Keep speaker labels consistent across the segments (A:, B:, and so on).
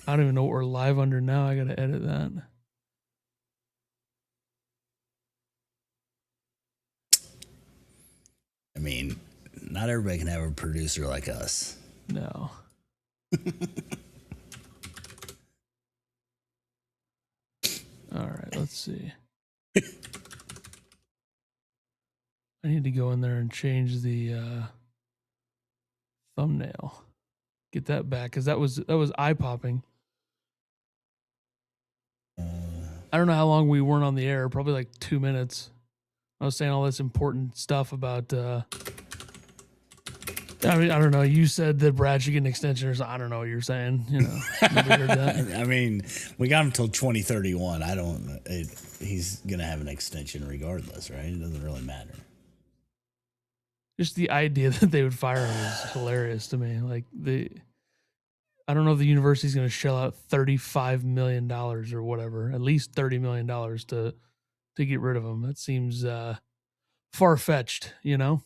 A: I don't even know what we're live under now. I got to edit that.
B: I mean, not everybody can have a producer like us.
A: No. All right, let's see. I need to go in there and change the thumbnail. Get that back because that was eye popping. I don't know how long we weren't on the air. Probably like 2 minutes. I was saying all this important stuff about. I mean, I don't know. You said that Brad should get an extension, or something. I don't know what you're saying. You know, nobody heard that.
B: I mean, we got him until 2031. I don't. He's gonna have an extension regardless, right? It doesn't really matter.
A: Just the idea that they would fire him is hilarious to me. Like I don't know if the university's going to shell out $35 million or whatever, at least $30 million to get rid of him. That seems far fetched, you know.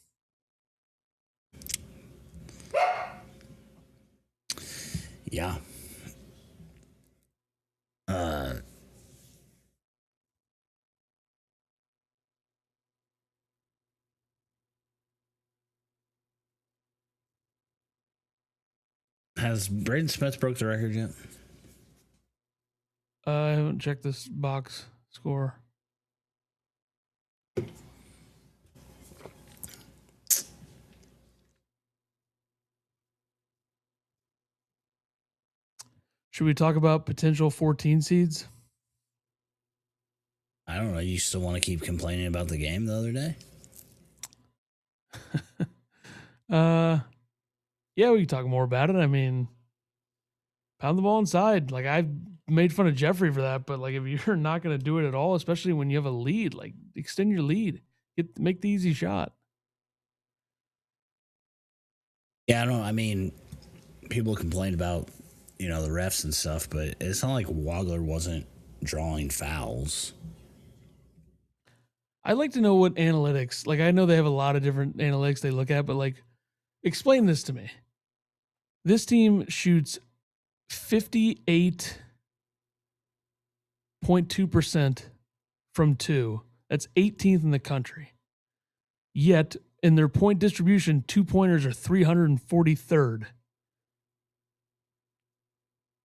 B: Yeah. Has Braden Smith broke the record yet?
A: I haven't checked this box score. Should we talk about potential 14 seeds?
B: I don't know. You still want to keep complaining about the game the other day?
A: Yeah, we can talk more about it. I mean, pound the ball inside. Like, I've made fun of Jeffrey for that, but like, if you're not going to do it at all, especially when you have a lead, like, extend your lead. Make the easy shot.
B: Yeah, I don't. I mean, people complained about the refs and stuff, but it's not like Wagler wasn't drawing fouls.
A: I'd like to know what analytics. Like, I know they have a lot of different analytics they look at, but like, explain this to me. This team shoots 58.2% from two. That's 18th in the country. Yet, in their point distribution, 2-pointers are 343rd.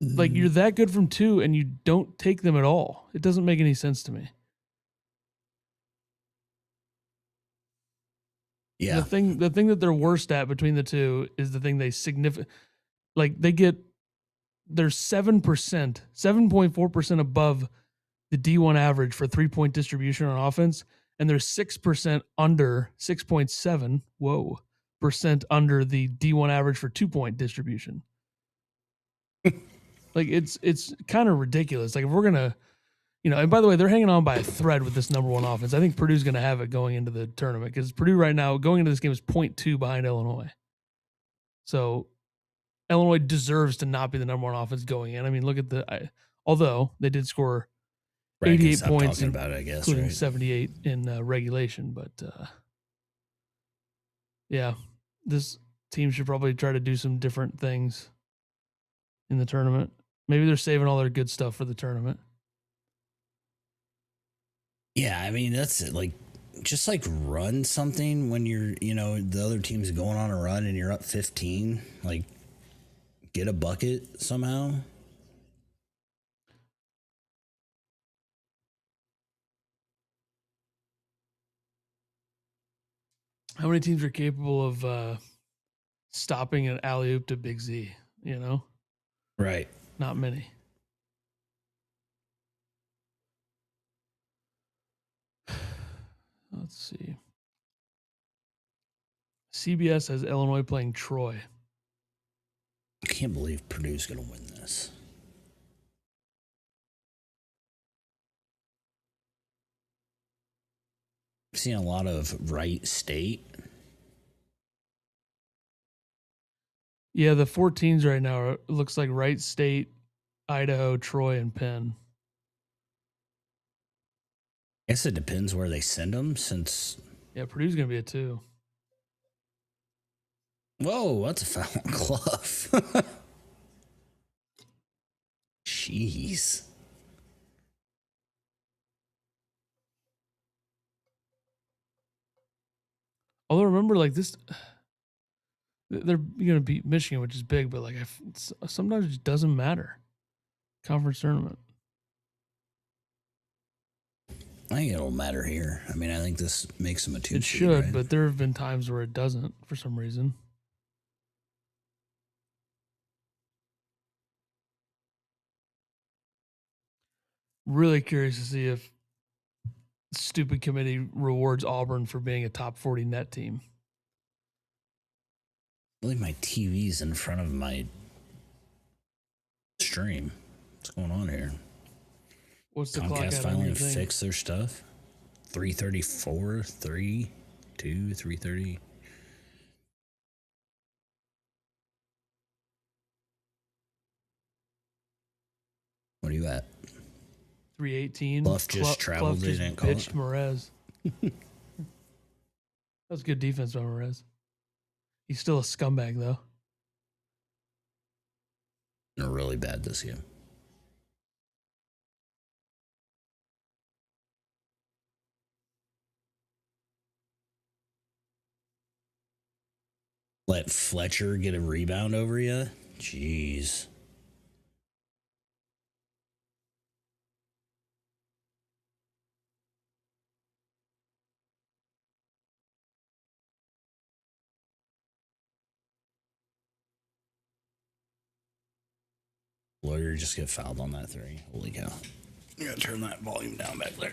A: Like, you're that good from two, and you don't take them at all. It doesn't make any sense to me.
B: Yeah.
A: The thing that they're worst at between the two is the thing they they're 7.4% above the D1 average for 3-point distribution on offense, and they're 6% under 6.7% under the D1 average for 2-point distribution. Like, it's kind of ridiculous. Like, if we're gonna, and by the way, they're hanging on by a thread with this number one offense. I think Purdue's gonna have it going into the tournament because Purdue right now going into this game is 0.2 behind Illinois. So Illinois deserves to not be the number one offense going in. I mean, look at although they did score 88 points, including right? 78 in regulation. But yeah, this team should probably try to do some different things in the tournament. Maybe they're saving all their good stuff for the tournament.
B: Yeah, I mean, that's it. Like, just like run something when you're, the other team's going on a run and you're up 15. Like, get a bucket somehow.
A: How many teams are capable of stopping an alley-oop to Big Z,
B: Right.
A: Not many. Let's see. CBS has Illinois playing Troy.
B: I can't believe Purdue's going to win this. I've seen a lot of Wright State.
A: Yeah, the 14s right now looks like Wright State, Idaho, Troy, and Penn.
B: I guess it depends where they send them since...
A: Yeah, Purdue's going to be a 2.
B: Whoa, that's a foul on Clough. Jeez.
A: Although remember, like this, they're going to beat Michigan, which is big, but like sometimes it just doesn't matter. Conference tournament.
B: I think it'll matter here. I mean, I think this makes them a 2
A: It
B: seed,
A: should,
B: right?
A: but there have been times where it doesn't for some reason. Really curious to see if stupid committee rewards Auburn for being a top 40 net team.
B: I believe my TV's in front of my stream. What's going on here?
A: What's the clock
B: Comcast
A: at on
B: finally
A: your thing?
B: fixed their stuff. 334, 3, 2, 330. What are you at?
A: 318.
B: Bluff just traveled. They didn't call
A: pitched
B: it.
A: Merez. That was good defense by Merez. He's still a scumbag, though.
B: They're really bad this game. Let Fletcher get a rebound over you? Jeez. Lawyer just get fouled on that 3. Holy cow. You gotta turn that volume down back there.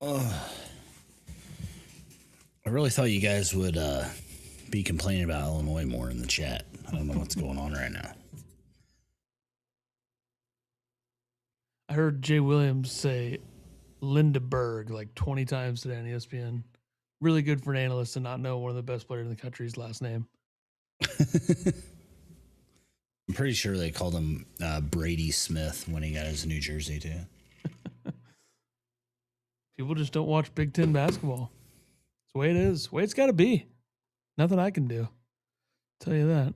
B: Oh. I really thought you guys would be complaining about Illinois more in the chat. I don't know what's going on right now.
A: I heard Jay Williams say Lindeberg like 20 times today on ESPN. Really good for an analyst to not know one of the best players in the country's last name.
B: I'm pretty sure they called him Brady Smith when he got his New Jersey, too.
A: People just don't watch Big Ten basketball. It's the way it is. The way it's got to be. Nothing I can do. Tell you that.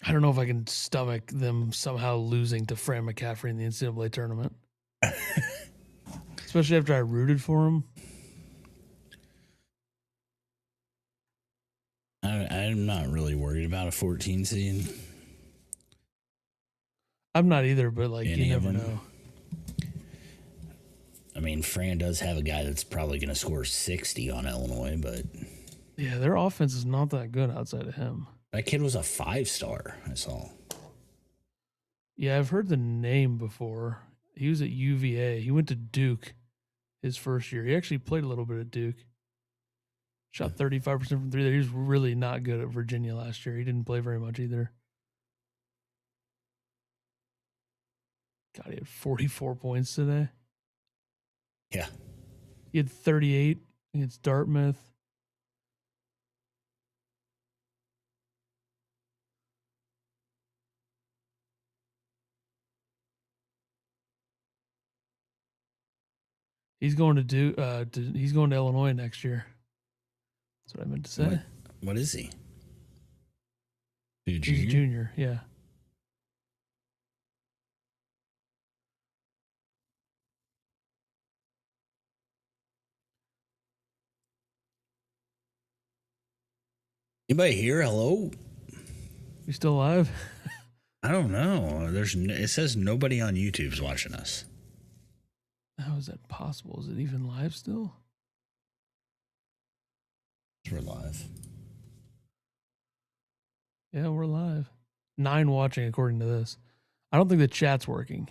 A: I don't know if I can stomach them somehow losing to Fran McCaffrey in the NCAA tournament. Especially after I rooted for him.
B: I'm not really worried about a 14 seed.
A: I'm not either, but like
B: Any
A: you
B: of
A: never
B: them?
A: know.
B: I mean, Fran does have a guy that's probably going to score 60 on Illinois, but
A: Yeah, their offense is not that good outside of him.
B: that kid was a 5-star, I saw.
A: Yeah, I've heard the name before. He was at UVA. He went to Duke his first year. He actually played a little bit at Duke. Shot 35% from 3 there. He was really not good at Virginia last year. He didn't play very much either. God, he had 44 points today.
B: Yeah.
A: He had 38 against Dartmouth. He's going to do. He's going to Illinois next year. That's what I meant to say.
B: What is he?
A: He's a junior. Yeah.
B: Anybody here? Hello?
A: You still alive?
B: I don't know. It says nobody on YouTube's watching us.
A: How is that possible? Is it even live still?
B: We're live.
A: Yeah, we're live. 9 watching according to this. I don't think the chat's working.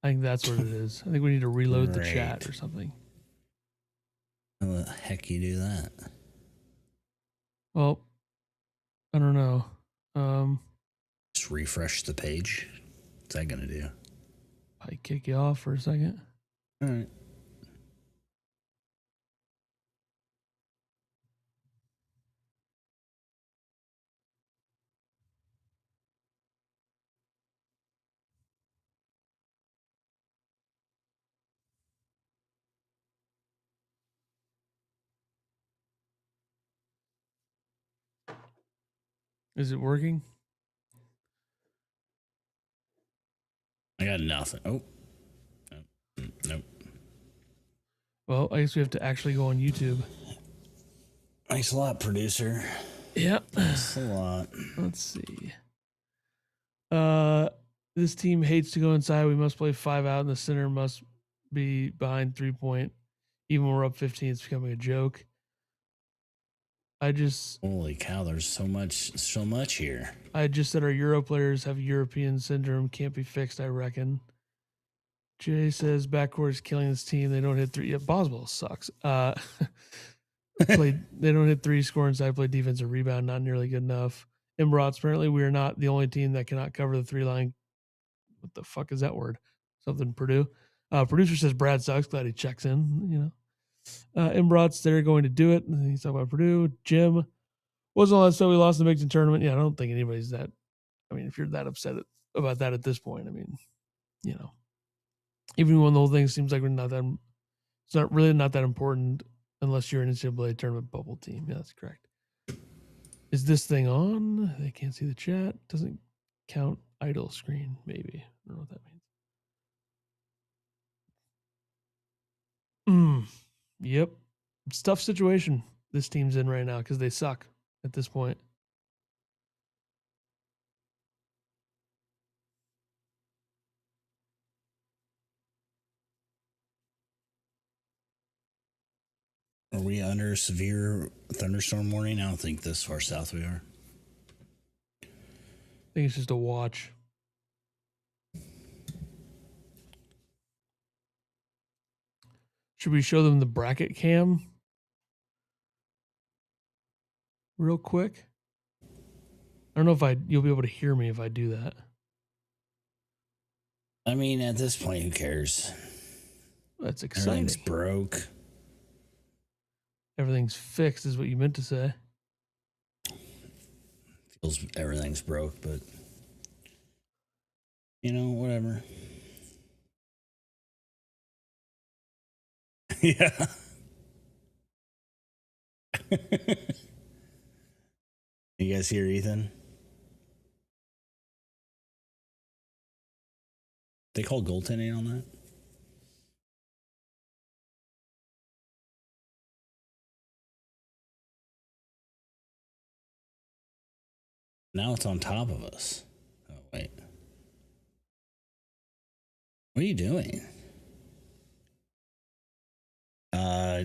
A: I think that's what it is. I think we need to reload the chat or something.
B: How the heck you do that?
A: Well, I don't know.
B: Just refresh the page. What's that gonna do?
A: I kick you off for a second.
B: All right.
A: Is it working?
B: I got nothing. Oh. Nope.
A: Well, I guess we have to actually go on YouTube.
B: Thanks a lot, producer.
A: Yeah.
B: Thanks a lot.
A: Let's see. This team hates to go inside. We must play 5 out, and the center must be behind 3-point. Even when we're up 15, it's becoming a joke.
B: Holy cow, there's so much here.
A: I just said our Euro players have European syndrome. Can't be fixed, I reckon. Jay says backcourt is killing this team. They don't hit 3. Yeah, Boswell sucks. They don't hit 3, score inside, play defense or rebound, not nearly good enough. Imbrats, apparently we are not the only team that cannot cover the 3 line. What the fuck is that word? Something Purdue. Producer says Brad sucks. Glad he checks in, you know. Imbrats, they're going to do it. He's talking about Purdue. Jim, wasn't all that stuff we lost in the Big Ten tournament. Yeah, I don't think anybody's that. I mean, if you're that upset about that at this point, I mean, you know, even when the whole thing seems like it's not really not that important unless you're an NCAA tournament bubble team. Yeah, that's correct. Is this thing on? They can't see the chat. Doesn't count idle screen, maybe. I don't know what that means. Yep. It's a tough situation this team's in right now because they suck at this point.
B: Are we under severe thunderstorm warning? I don't think this far south we are.
A: I think it's just a watch. Should we show them the bracket cam real quick? I don't know if you'll be able to hear me if I do that.
B: I mean, at this point, who cares?
A: That's exciting.
B: Everything's broke.
A: Everything's fixed is what you meant to say.
B: Feels everything's broke, but you know, whatever. Yeah. You guys hear Ethan? They call goaltending on that? Now it's on top of us. Oh, wait. What are you doing?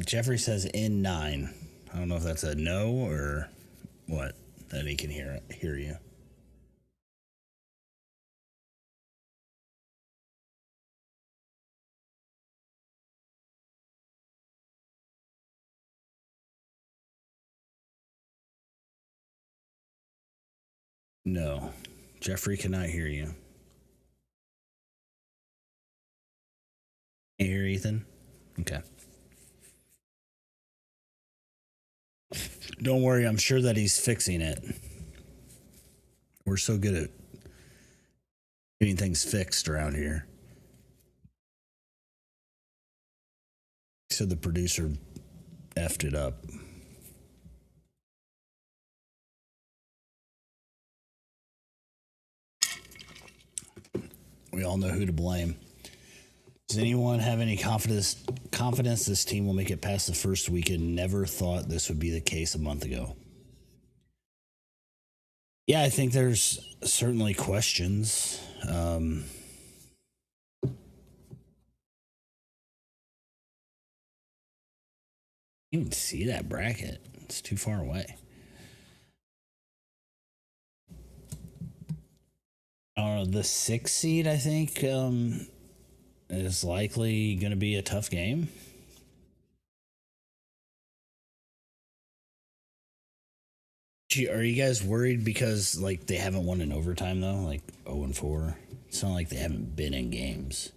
B: Jeffrey says in 9. I don't know if that's a no or what, that he can hear you. No, Jeffrey cannot hear you. Can you hear Ethan? Okay. Don't worry, I'm sure that he's fixing it. We're so good at getting things fixed around here. He said the producer effed it up. We all know who to blame. Does anyone have any confidence this team will make it past the first weekend? Never thought this would be the case a month ago. Yeah, I think there's certainly questions. You can see that bracket. It's too far away. The 6th seed, I think, is likely going to be a tough game. Are you guys worried because like they haven't won in overtime though? Like 0-4. It's not like they haven't been in games.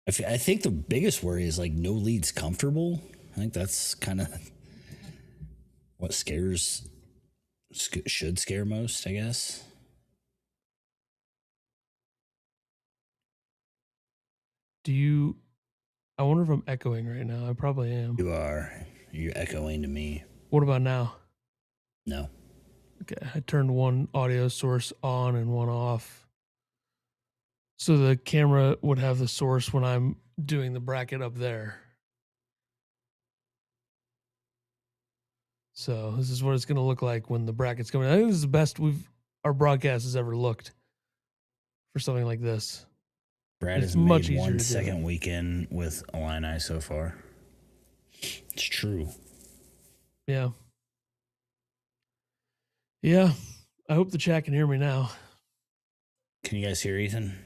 B: I think the biggest worry is like no leads comfortable. I think that's kind of what should scare most, I guess.
A: I wonder if I'm echoing right now. I probably am.
B: You are. You're echoing to me.
A: What about now?
B: No.
A: Okay, I turned one audio source on and one off. So the camera would have the source when I'm doing the bracket up there. So this is what it's going to look like when the bracket's coming. I think this is the best our broadcast has ever looked for something like this.
B: Brad has made 1 second weekend with Illini so far. It's true.
A: Yeah. Yeah. I hope the chat can hear me now.
B: Can you guys hear Ethan?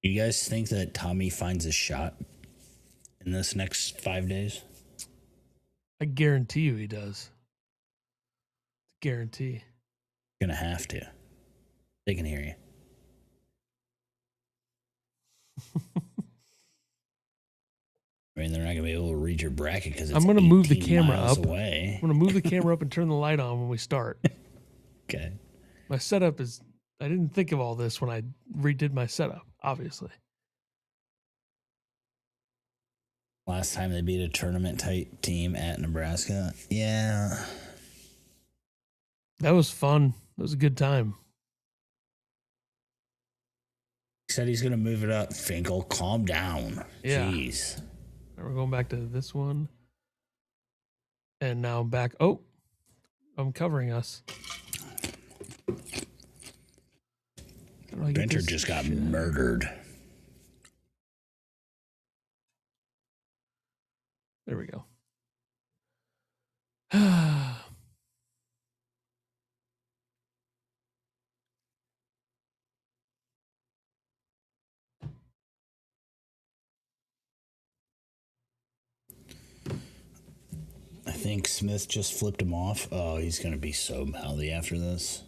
B: Do you guys think that Tommy finds a shot in this next 5 days?
A: I guarantee you he does. Guarantee.
B: Gonna have to. They can hear you. I mean, they're not gonna be able to read your bracket because I'm
A: gonna move the camera up.
B: Away.
A: I'm gonna move the camera up and turn the light on when we start.
B: Okay.
A: My setup is. I didn't think of all this when I redid my setup. Obviously.
B: Last time they beat a tournament type team at Nebraska. Yeah.
A: That was fun. That was a good time.
B: He said he's going to move it up. Finkel, calm down.
A: Yeah.
B: Jeez.
A: We're going back to this one. And now I'm back. Oh, I'm covering us.
B: Benter just got murdered.
A: There we go.
B: I think Smith just flipped him off. Oh, he's going to be so mouthy after this.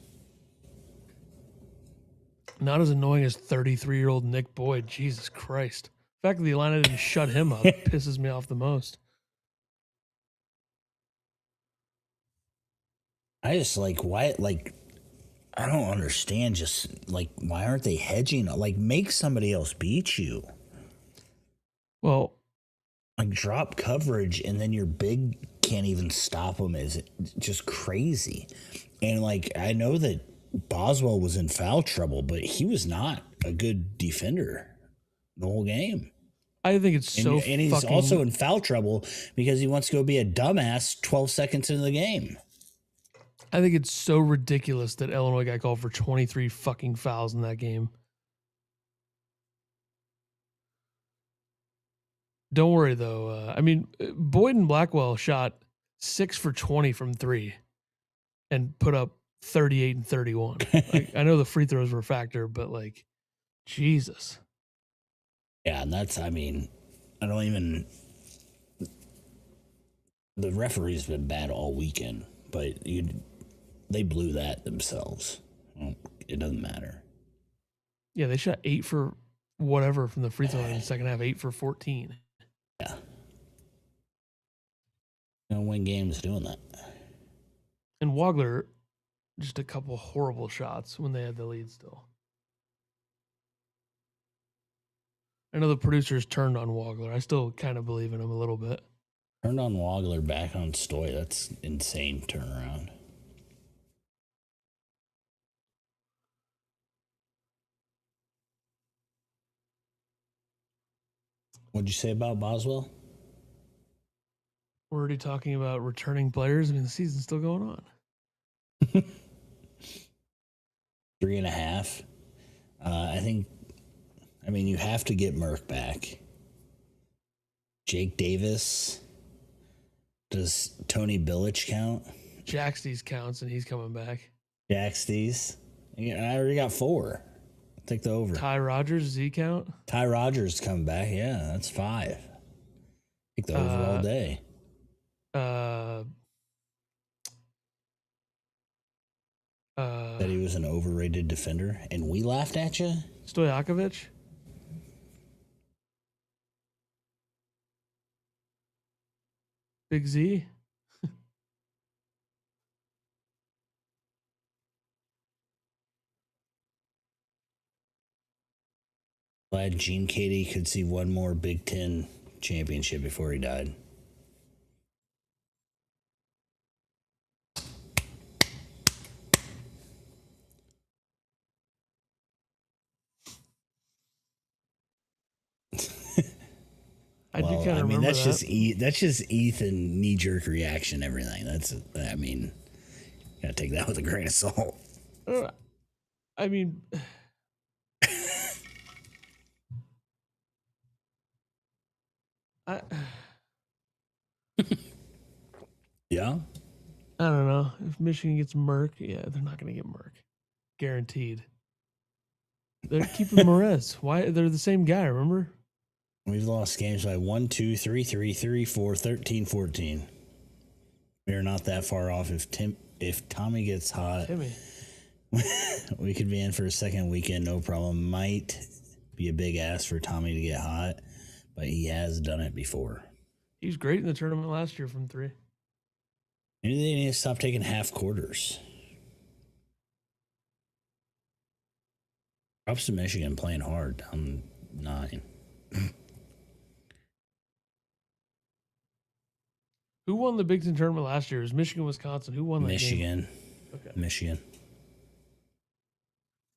A: Not as annoying as 33-year-old Nick Boyd. Jesus Christ. The fact that the Illini didn't shut him up pisses me off the most.
B: I just why, I don't understand just, why aren't they hedging? Make somebody else beat you.
A: Well,
B: drop coverage and then your big can't even stop them is just crazy. And, I know that Boswell was in foul trouble, but he was not a good defender the whole game.
A: I think it's so
B: and he's also in foul trouble because he wants to go be a dumbass 12 seconds into the game.
A: I think it's so ridiculous that Illinois got called for 23 fucking fouls in that game. Don't worry, though. Boyd and Blackwell shot 6 for 20 from 3 and put up 38 and 31. I know the free throws were a factor, but, Jesus.
B: Yeah, and that's, the referee's been bad all weekend, but they blew that themselves. It doesn't matter.
A: Yeah, they shot 8 for whatever from the free throw line in the second half, 8 for 14.
B: Yeah. Gonna win games doing that.
A: And Wagler, just a couple horrible shots when they had the lead still. I know the producers turned on Wagler. I still kind of believe in him a little bit.
B: Turned on Wagler, back on Stoy. That's insane turnaround. What'd you say about Boswell?
A: We're already talking about returning players. The season's still going on.
B: 3.5. I think, you have to get Merck back. Jake Davis. Does Tony Billich count?
A: Jaxties counts, and he's coming back.
B: Jaxties. I already got 4. Take the over.
A: Ty Rogers, does he count?
B: Ty Rogers coming back. Yeah, that's 5. Take the over all day. was an overrated defender, and we laughed at you?
A: Stojakovic? Big Z?
B: Glad Gene Katie could see one more Big Ten championship before he died.
A: I do kind of remember
B: that's
A: that.
B: that's just Ethan knee jerk reaction. Everything. Gotta take that with a grain of salt.
A: I mean,
B: Yeah.
A: I don't know. If Michigan gets Merck, yeah, they're not going to get Merck. Guaranteed. They're keeping Morez. Why? They're the same guy, remember?
B: We've lost games by 1, 2, 3, 3, 3, 4, 13, 14. We are not that far off. If Tommy gets hot,
A: Timmy.
B: we could be in for a second weekend, no problem. Might be a big ask for Tommy to get hot, but he has done it before.
A: He was great in the tournament last year from 3.
B: Maybe they need to stop taking half quarters. Props to Michigan playing hard down 9.
A: Who won the Big Ten tournament last year? It was Michigan, Wisconsin. Who won that
B: Michigan.
A: game? Okay.
B: Michigan.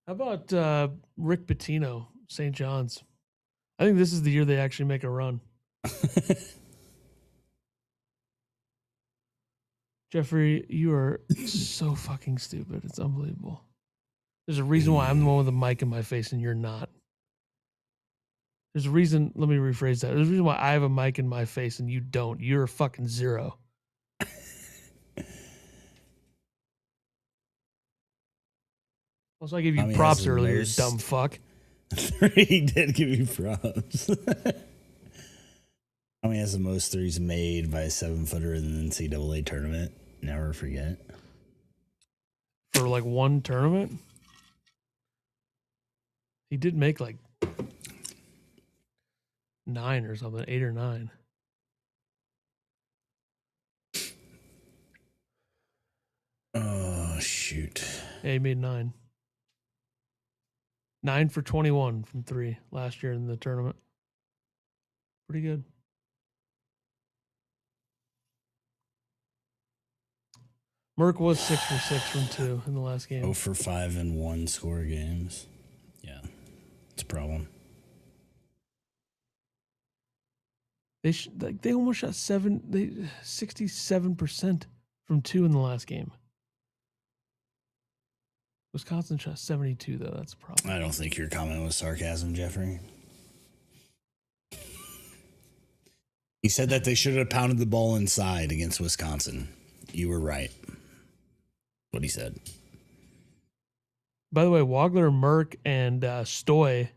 A: How about Rick Pitino, St. John's? I think this is the year they actually make a run. Jeffrey, you are so fucking stupid. It's unbelievable. There's a reason why I'm the one with a mic in my face and you're not. There's a reason. Let me rephrase that. There's a reason why I have a mic in my face and you don't. You're a fucking 0. Also, I gave you props earlier, you dumb fuck.
B: He did give you props. Tommy has the most threes made by a 7-footer in the NCAA tournament. Never forget.
A: For like one tournament? He did make like 9 or something, 8 or 9.
B: Oh, shoot.
A: Yeah, he made 9. 9 for 21 from 3 last year in the tournament. Pretty good. Merck was 6 for 6 from 2 in the last game.
B: 0 for 5 in 1 score games. Yeah, it's a problem.
A: They almost shot 67% from 2 in the last game. Wisconsin shot 72 though. That's a problem.
B: I don't think your comment was sarcasm, Jeffrey. He said that they should have pounded the ball inside against Wisconsin. You were right. What he said.
A: By the way, Wagler, Merck, and Stoy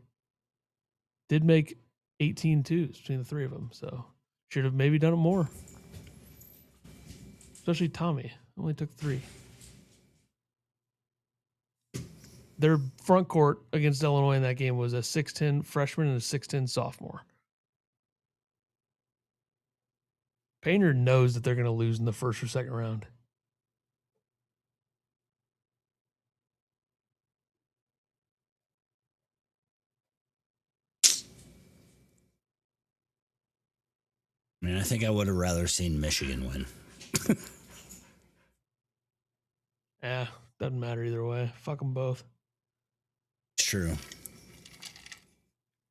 A: did make 18 twos between the 3 of them. So should have maybe done it more. Especially Tommy. Only took 3. Their front court against Illinois in that game was a 6'10 freshman and a 6'10 sophomore. Painter knows that they're going to lose in the first or second round.
B: I mean, I think I would have rather seen Michigan win.
A: Yeah, doesn't matter either way. Fuck them both.
B: It's true.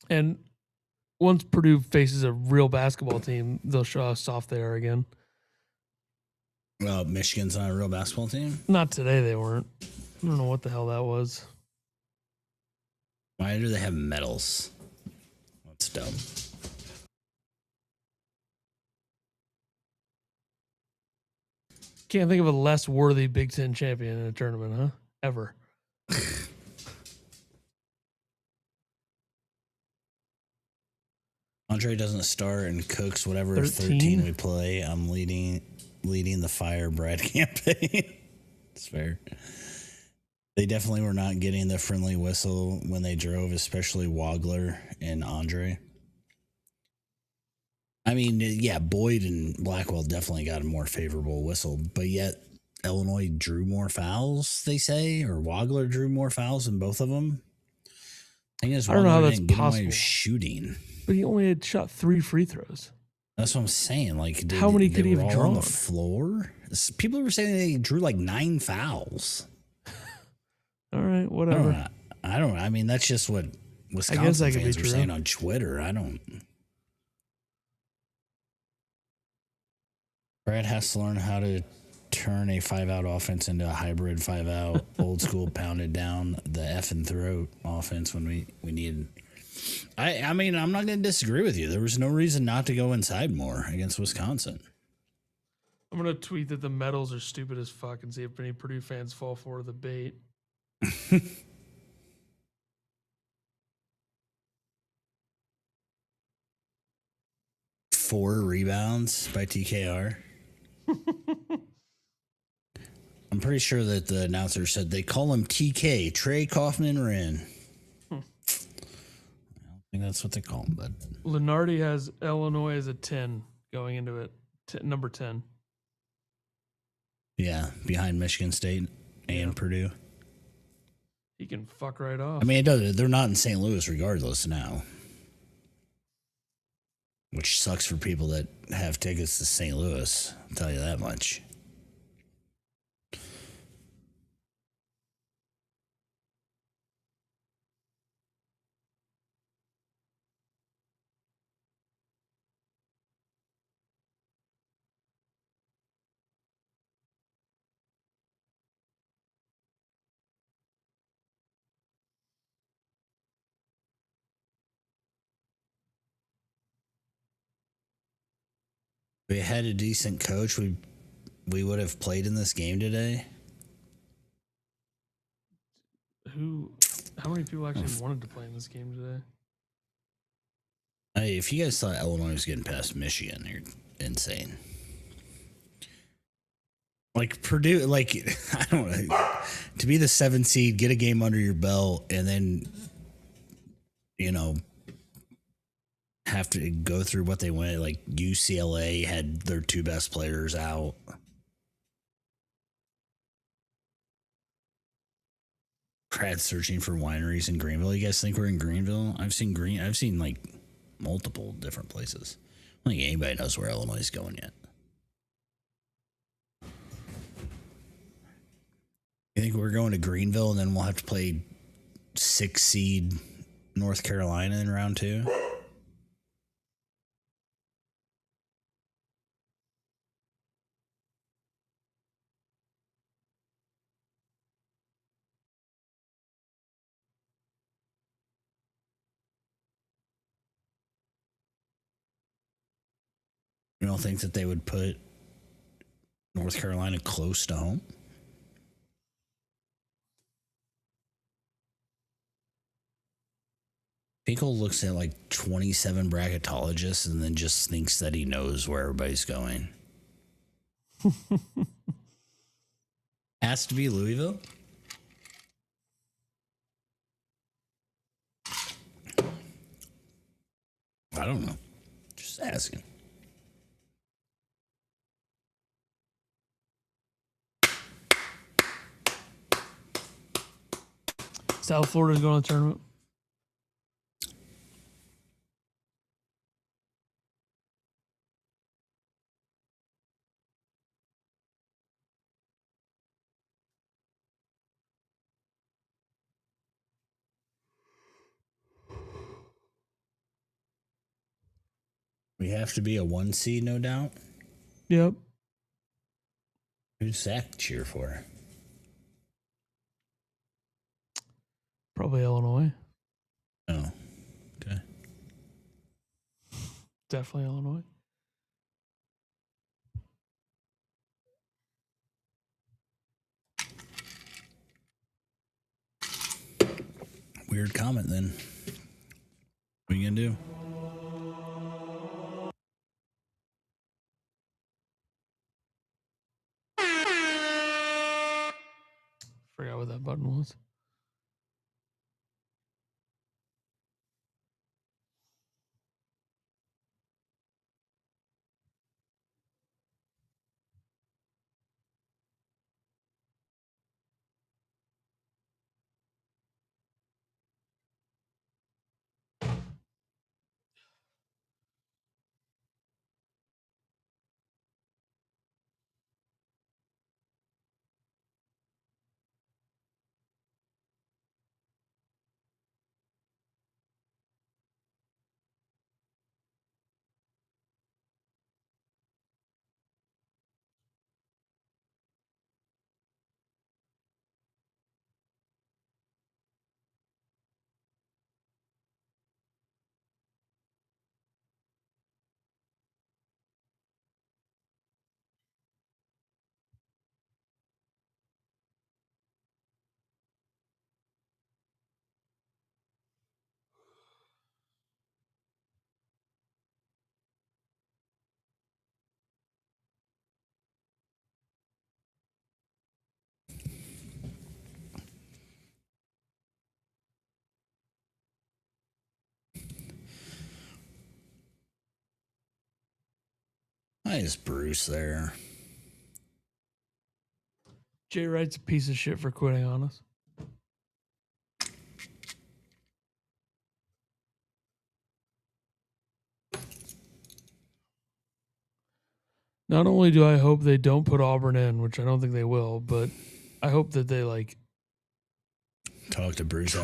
A: And once Purdue faces a real basketball team, they'll show how soft they are again.
B: Well, Michigan's not a real basketball team?
A: Not today, they weren't. I don't know what the hell that was.
B: Why do they have medals? That's dumb.
A: Can't think of a less worthy Big Ten champion in a tournament, huh? Ever.
B: Andre doesn't start and cooks whatever 13 we play. I'm leading the Fire Bread campaign. It's fair. They definitely were not getting the friendly whistle when they drove, especially Wagler and Andre. I mean, yeah, Boyd and Blackwell definitely got a more favorable whistle, but yet Illinois drew more fouls, they say, or Wagler drew more fouls than both of them. Thing is,
A: I don't know how
B: Wagler
A: that's
B: didn't get away
A: possible.
B: with shooting.
A: But he only had shot 3 free throws.
B: That's what I'm saying. Like,
A: How many could he
B: were
A: have
B: all on the
A: drawn?
B: floor? People were saying they drew like 9 fouls.
A: All right, whatever.
B: I don't. I mean, that's just what Wisconsin
A: that could be
B: fans were
A: true.
B: saying on Twitter. I don't. Brad has to learn how to turn a 5-out offense into a hybrid 5-out, old school pounded down the effing throat offense when we needed. I mean, I'm not going to disagree with you. There was no reason not to go inside more against Wisconsin.
A: I'm going to tweet that the medals are stupid as fuck and see if any Purdue fans fall for the bait.
B: 4 rebounds by TKR. I'm pretty sure that the announcer said they call him TK, Trey Kaufman Wren. I don't think that's what they call him, but
A: Lenardi has Illinois as a 10 going into it, number 10.
B: Yeah, behind Michigan State and Purdue.
A: He can fuck right off.
B: I mean, it does. They're not in St. Louis regardless now, which sucks for people that have tickets to St. Louis. I'll tell you that much. If we had a decent coach, we would have played in this game today.
A: How many people actually wanted to play in this game today?
B: Hey, if you guys thought Illinois was getting past Michigan, you're insane. Like Purdue, like I don't know, to be the 7th seed, get a game under your belt, and then have to go through what they went. Like UCLA had their 2 best players out. Crowd searching for wineries in Greenville. You guys think we're in Greenville? I've seen like multiple different places. I don't think anybody knows where Illinois is going yet. You think we're going to Greenville and then we'll have to play 6 seed North Carolina in round 2? You don't think that they would put North Carolina close to home? Finkel looks at like 27 bracketologists and then just thinks that he knows where everybody's going. Has to be Louisville? I don't know. Just asking.
A: South Florida's going to the tournament.
B: We have to be a 1 seed, no doubt.
A: Yep.
B: Who's Zach cheer for?
A: Probably Illinois.
B: Oh, okay.
A: Definitely Illinois.
B: Weird comment then. What are you going to do?
A: Forgot what that button was.
B: Why is Bruce there?
A: Jay Wright's a piece of shit for quitting on us. Not only do I hope they don't put Auburn in, which I don't think they will, but I hope that they like
B: Talk to Bruce.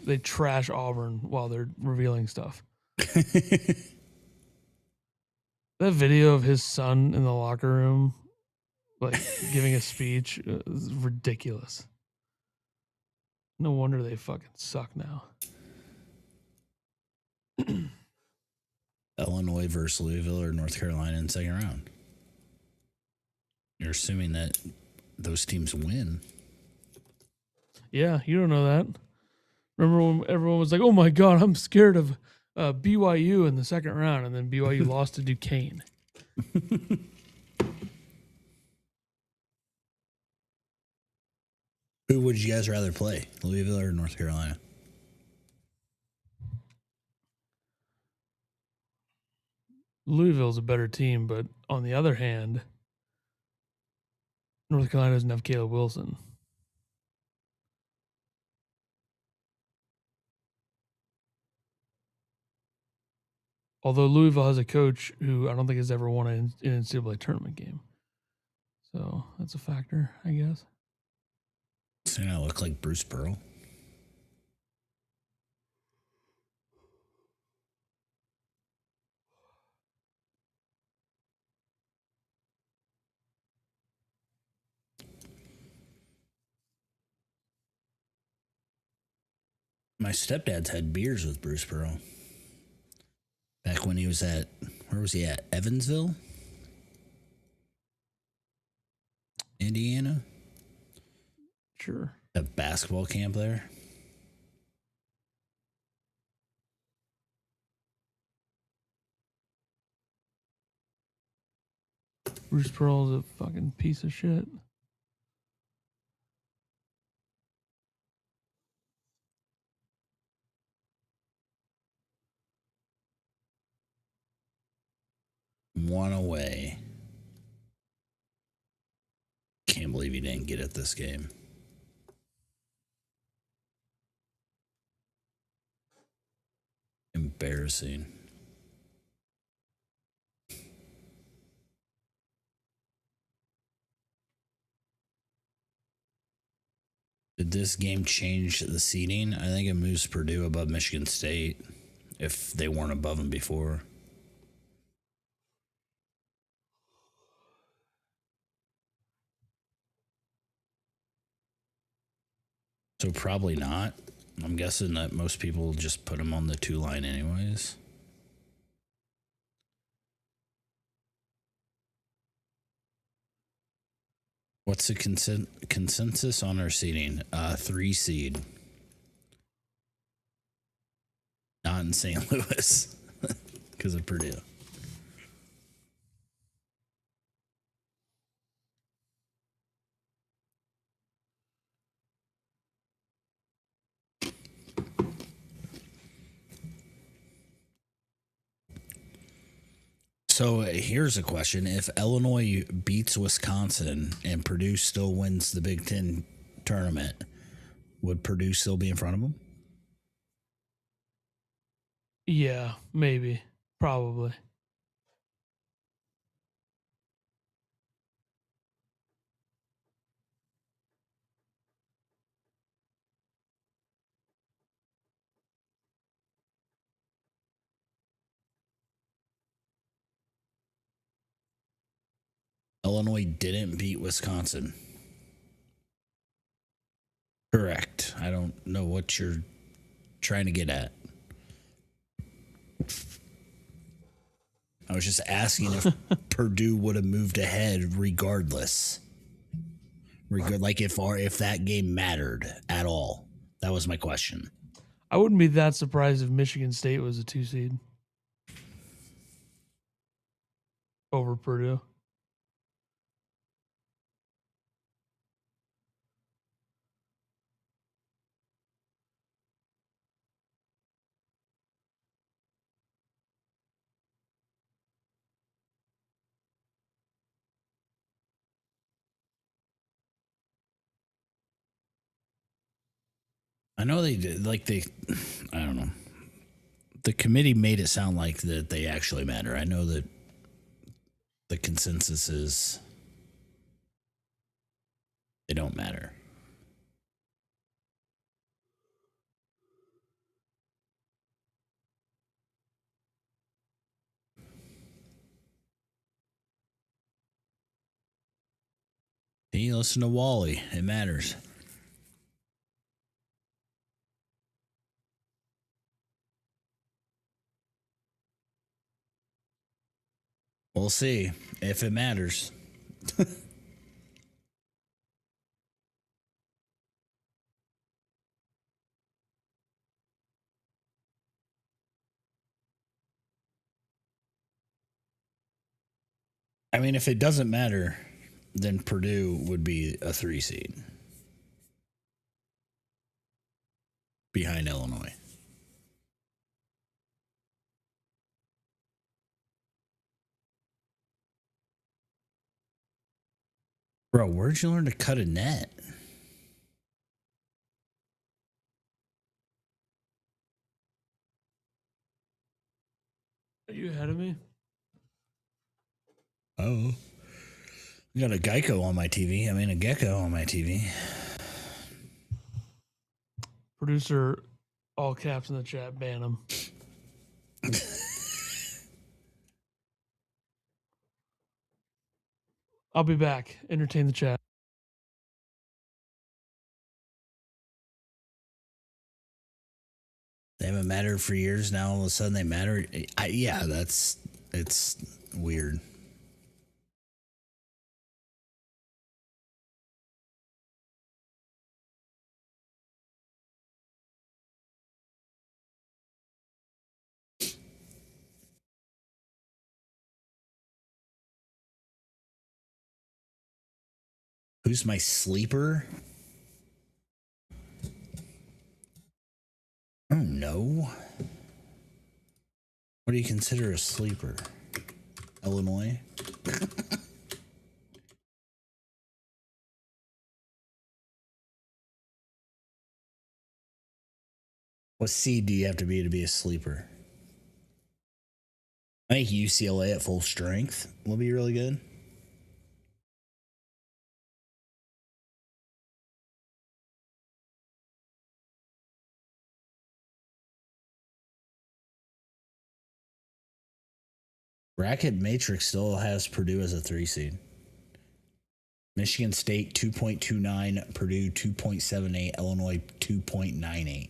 A: They trash Auburn while they're revealing stuff. That video of his son in the locker room, like giving a speech, is ridiculous. No wonder they fucking suck now.
B: Illinois versus Louisville or North Carolina in the second round. You're assuming that those teams win.
A: Yeah, you don't know that. Remember when everyone was like, "Oh my god, I'm scared of BYU in the second round," and then BYU lost to Duquesne.
B: Who would you guys rather play, Louisville or North Carolina?
A: Louisville's a better team, but on the other hand, North Carolina doesn't have Caleb Wilson. Although Louisville has a coach who I don't think has ever won an NCAA tournament game. So that's a factor, I guess.
B: Does he not look like Bruce Pearl? My stepdad's had beers with Bruce Pearl. Back when he was at, where was he at? Evansville? Indiana?
A: Sure.
B: A basketball camp there?
A: Bruce Pearl's a fucking piece of shit.
B: One away. Can't believe he didn't get it this game. Embarrassing. Did this game change the seeding? I think it moves Purdue above Michigan State if they weren't above them before. So probably not. I'm guessing that most people just put them on the 2 line anyways. What's the consensus on our seeding? 3 seed. Not in St. Louis because of Purdue. So here's a question: if Illinois beats Wisconsin and Purdue still wins the Big Ten tournament, would Purdue still be in front of them?
A: Yeah, maybe, probably.
B: Illinois didn't beat Wisconsin. Correct. I don't know what you're trying to get at. I was just asking if Purdue would have moved ahead regardless. Like if that game mattered at all. That was my question.
A: I wouldn't be that surprised if Michigan State was a 2 seed over Purdue.
B: I know they did. I don't know. The committee made it sound like that they actually matter. I know that the consensus is they don't matter. Hey, listen to Wally. It matters. We'll see if it matters. I mean, if it doesn't matter, then Purdue would be a 3 seed behind Illinois. Bro, where'd you learn to cut a net?
A: Are you ahead of me?
B: Oh. I got a Geico on my TV. I mean, a gecko on my TV.
A: Producer, all caps in the chat, ban him. I'll be back. Entertain the chat.
B: They haven't mattered for years. Now all of a sudden they matter. Yeah, it's weird. Who's my sleeper? Oh no. What do you consider a sleeper? Illinois? What seed do you have to be a sleeper? I think UCLA at full strength will be really good. Bracket Matrix still has Purdue as a 3 seed. Michigan State 2.29, Purdue 2.78, Illinois 2.98.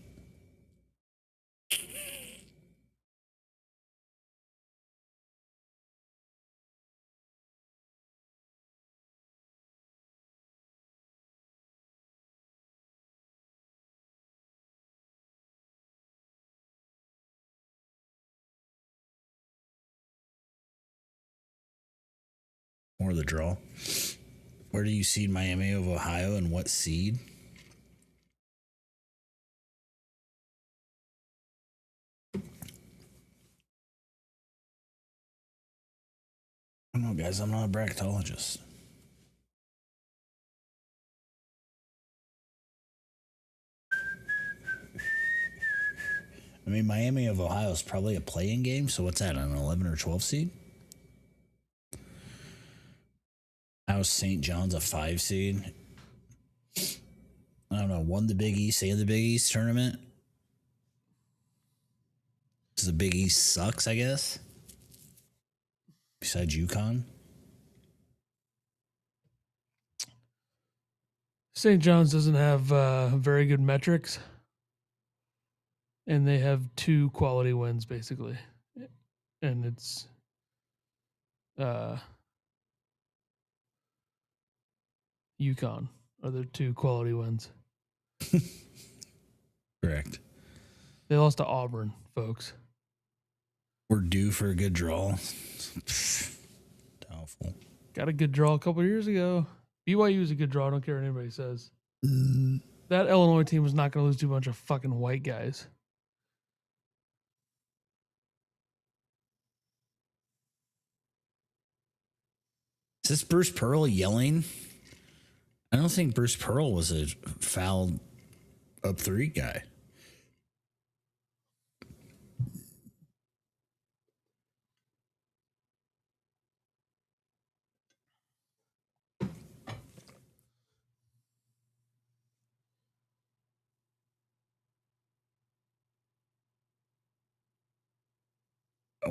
B: Or the draw. Where do you seed Miami of Ohio and what seed? No, guys, I'm not a bracketologist. I mean, Miami of Ohio is probably a play-in game, so what's that, an 11 or 12 seed? How's St. John's a 5 seed? I don't know, won the Big East and the Big East tournament? Because the Big East sucks, I guess? Besides UConn?
A: St. John's doesn't have very good metrics, and they have 2 quality wins basically, and it's UConn are their 2 quality wins.
B: Correct.
A: They lost to Auburn, folks.
B: We're due for a good draw. Doubtful.
A: Got a good draw a couple years ago. BYU is a good draw. I don't care what anybody says. That Illinois team was not going to lose to a bunch of fucking white guys.
B: Is this Bruce Pearl yelling? I don't think Bruce Pearl was a foul up 3 guy.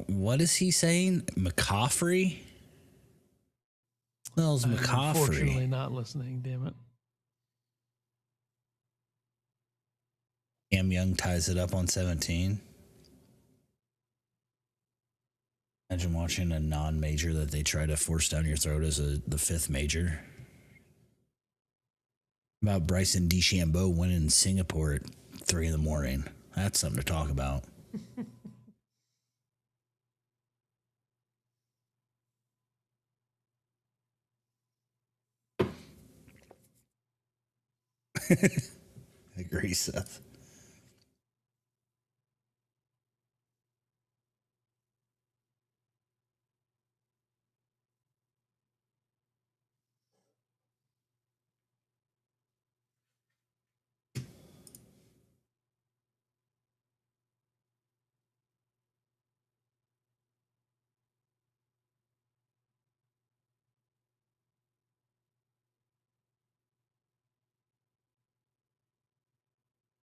B: What is he saying? McCaffrey? What the hell's McCaffrey?
A: Unfortunately, not listening. Damn it.
B: Cam Young ties it up on 17. Imagine watching a non-major that they try to force down your throat as the 5th major. About Bryson DeChambeau winning in Singapore at 3 a.m. That's something to talk about. I agree, Seth.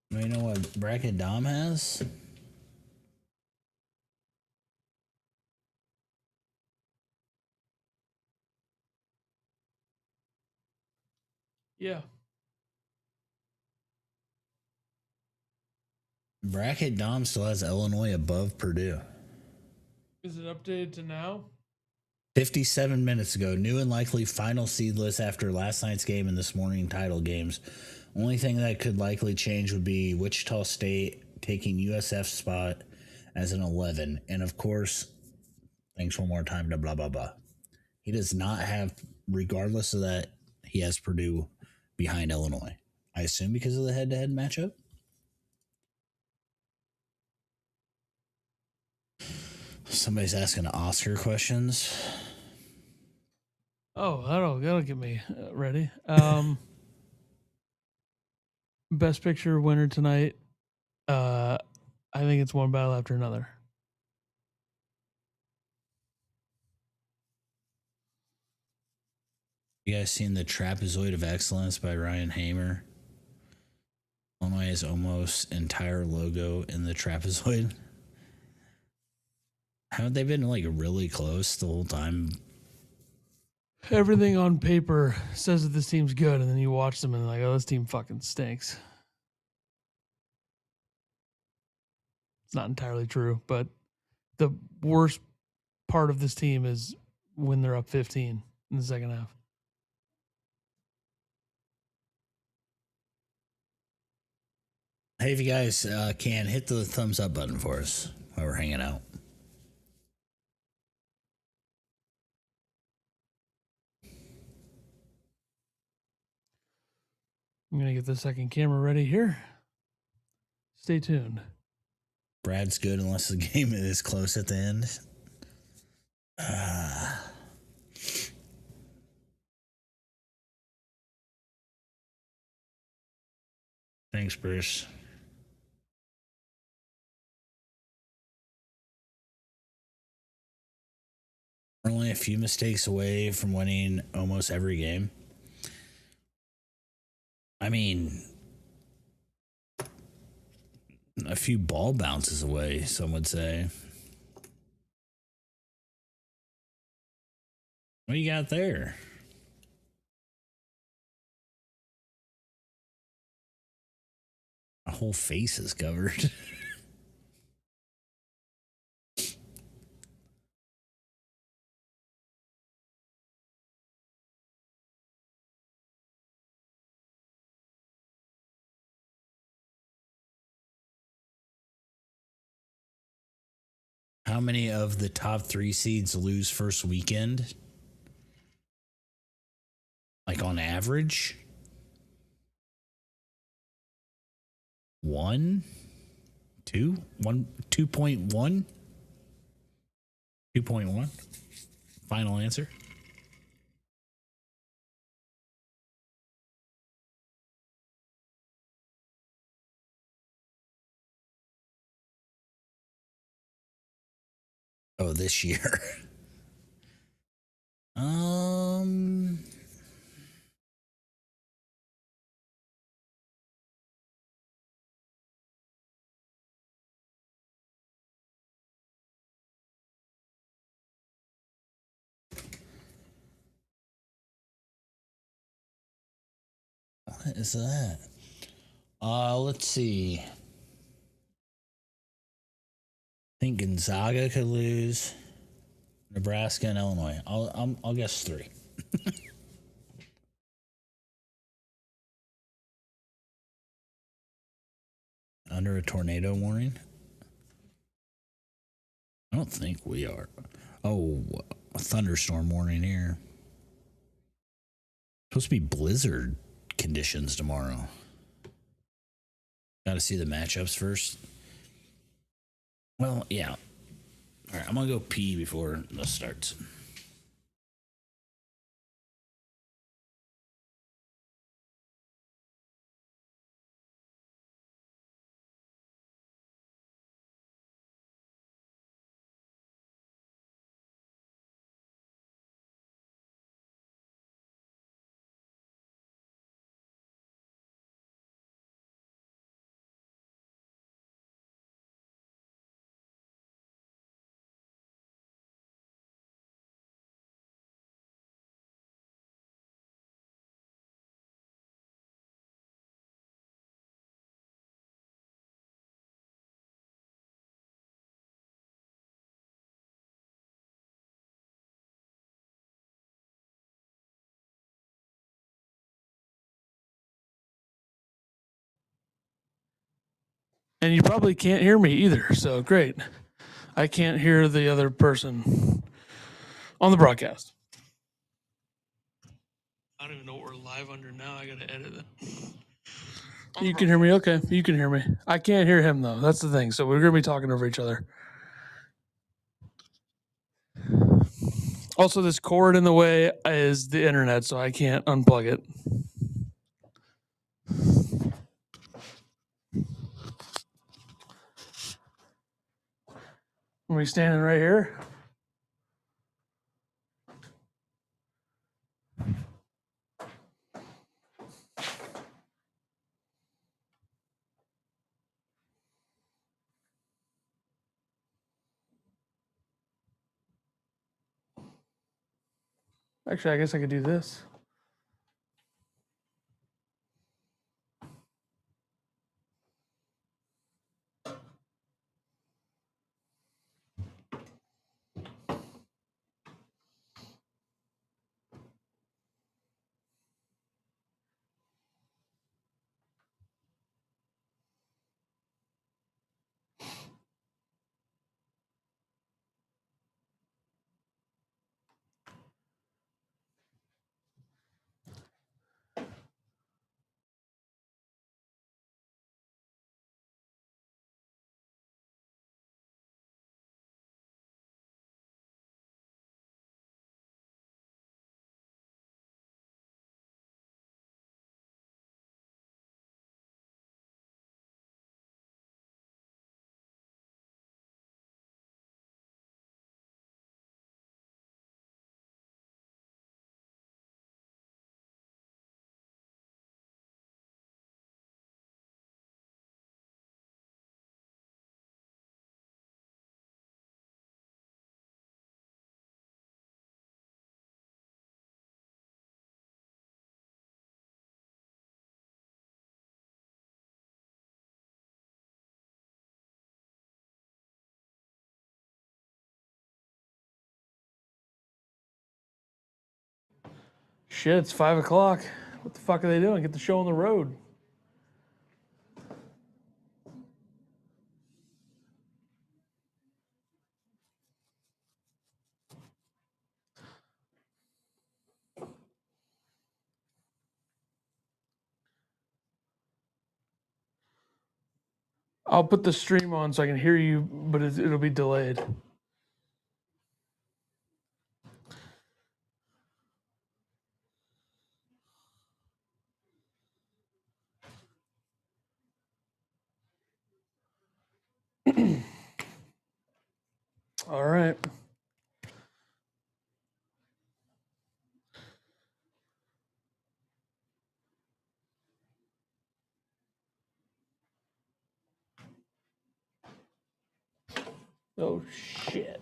B: You know what bracket Dom has?
A: Yeah.
B: Bracket Dom still has Illinois above Purdue.
A: Is it updated to now?
B: 57 minutes ago, new and likely final seed list after last night's game and this morning title games. Only thing that could likely change would be Wichita State taking USF's spot as an 11. And of course, thanks one more time to blah, blah, blah. He does not have, regardless of that, he has Purdue behind Illinois. I assume because of the head-to-head matchup. Somebody's asking Oscar questions.
A: Oh, that'll get me ready. Best picture winner tonight. I think it's one battle after another.
B: You guys seen The Trapezoid of Excellence by Ryan Hamer? Illinois is almost entire logo in the trapezoid. Haven't they been like really close the whole time?
A: Everything on paper says that this team's good, and then you watch them and like, oh, this team fucking stinks. It's not entirely true, but the worst part of this team is when they're up 15 in the second half.
B: Hey, if you guys can, hit the thumbs up button for us while we're hanging out.
A: I'm going to get the second camera ready here. Stay tuned.
B: Brad's good unless the game is close at the end. Thanks, Bruce. We're only a few mistakes away from winning almost every game. I mean, a few ball bounces away, some would say. What do you got there? My whole face is covered. How many of the top 3 seeds lose first weekend? Like on average? 1? 2? 1? 2.1? 2.1? Final answer? Oh, this year. um What is that? Let's see. I think Gonzaga could lose. Nebraska and Illinois. I'll guess 3. Under a tornado warning? I don't think we are. Oh, a thunderstorm warning here. Supposed to be blizzard conditions tomorrow. Got to see the matchups first. Well, yeah. All right, I'm going to go pee before this starts.
A: And you probably can't hear me either. So great. I can't hear the other person on the broadcast. I don't even know what we're live under now. I got to edit it. You can hear me? Okay. You can hear me. I can't hear him, though. That's the thing. So we're going to be talking over each other. Also, this cord in the way is the internet, so I can't unplug it. Are we standing right here? Actually, I guess I could do this. Shit, it's 5 o'clock. What the fuck are they doing? Get the show on the road. I'll put the stream on so I can hear you, but it'll be delayed. All right. Oh, shit.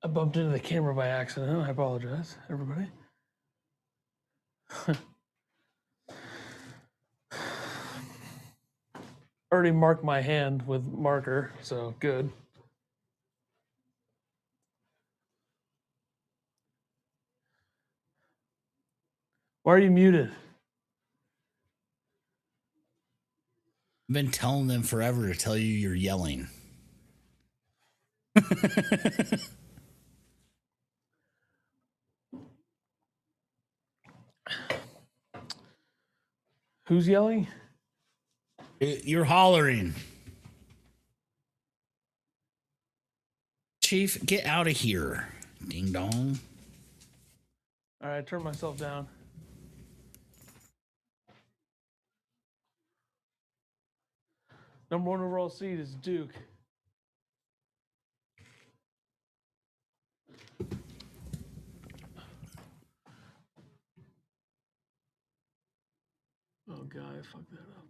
A: I bumped into the camera by accident. I apologize, everybody. Already marked my hand with marker, so good. Why are you muted?
B: I've been telling them forever to tell you you're yelling.
A: Who's yelling?
B: You're hollering. Chief, get out of here. Ding dong.
A: All right, turn myself down. Number 1 overall seed is Duke. Oh, God, I fucked that up.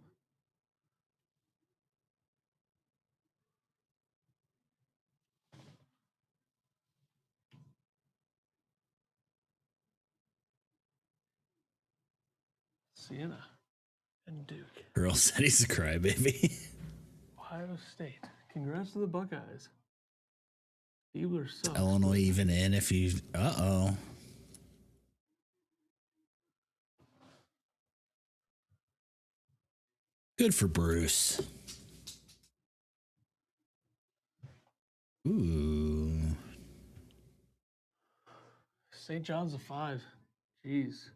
A: Sienna and Duke.
B: Earl said he's a crybaby.
A: Ohio State. Congrats to the Buckeyes. Eagler sucks.
B: Illinois even in if you... Uh-oh. Good for Bruce. Ooh.
A: St. John's a 5. Jeez.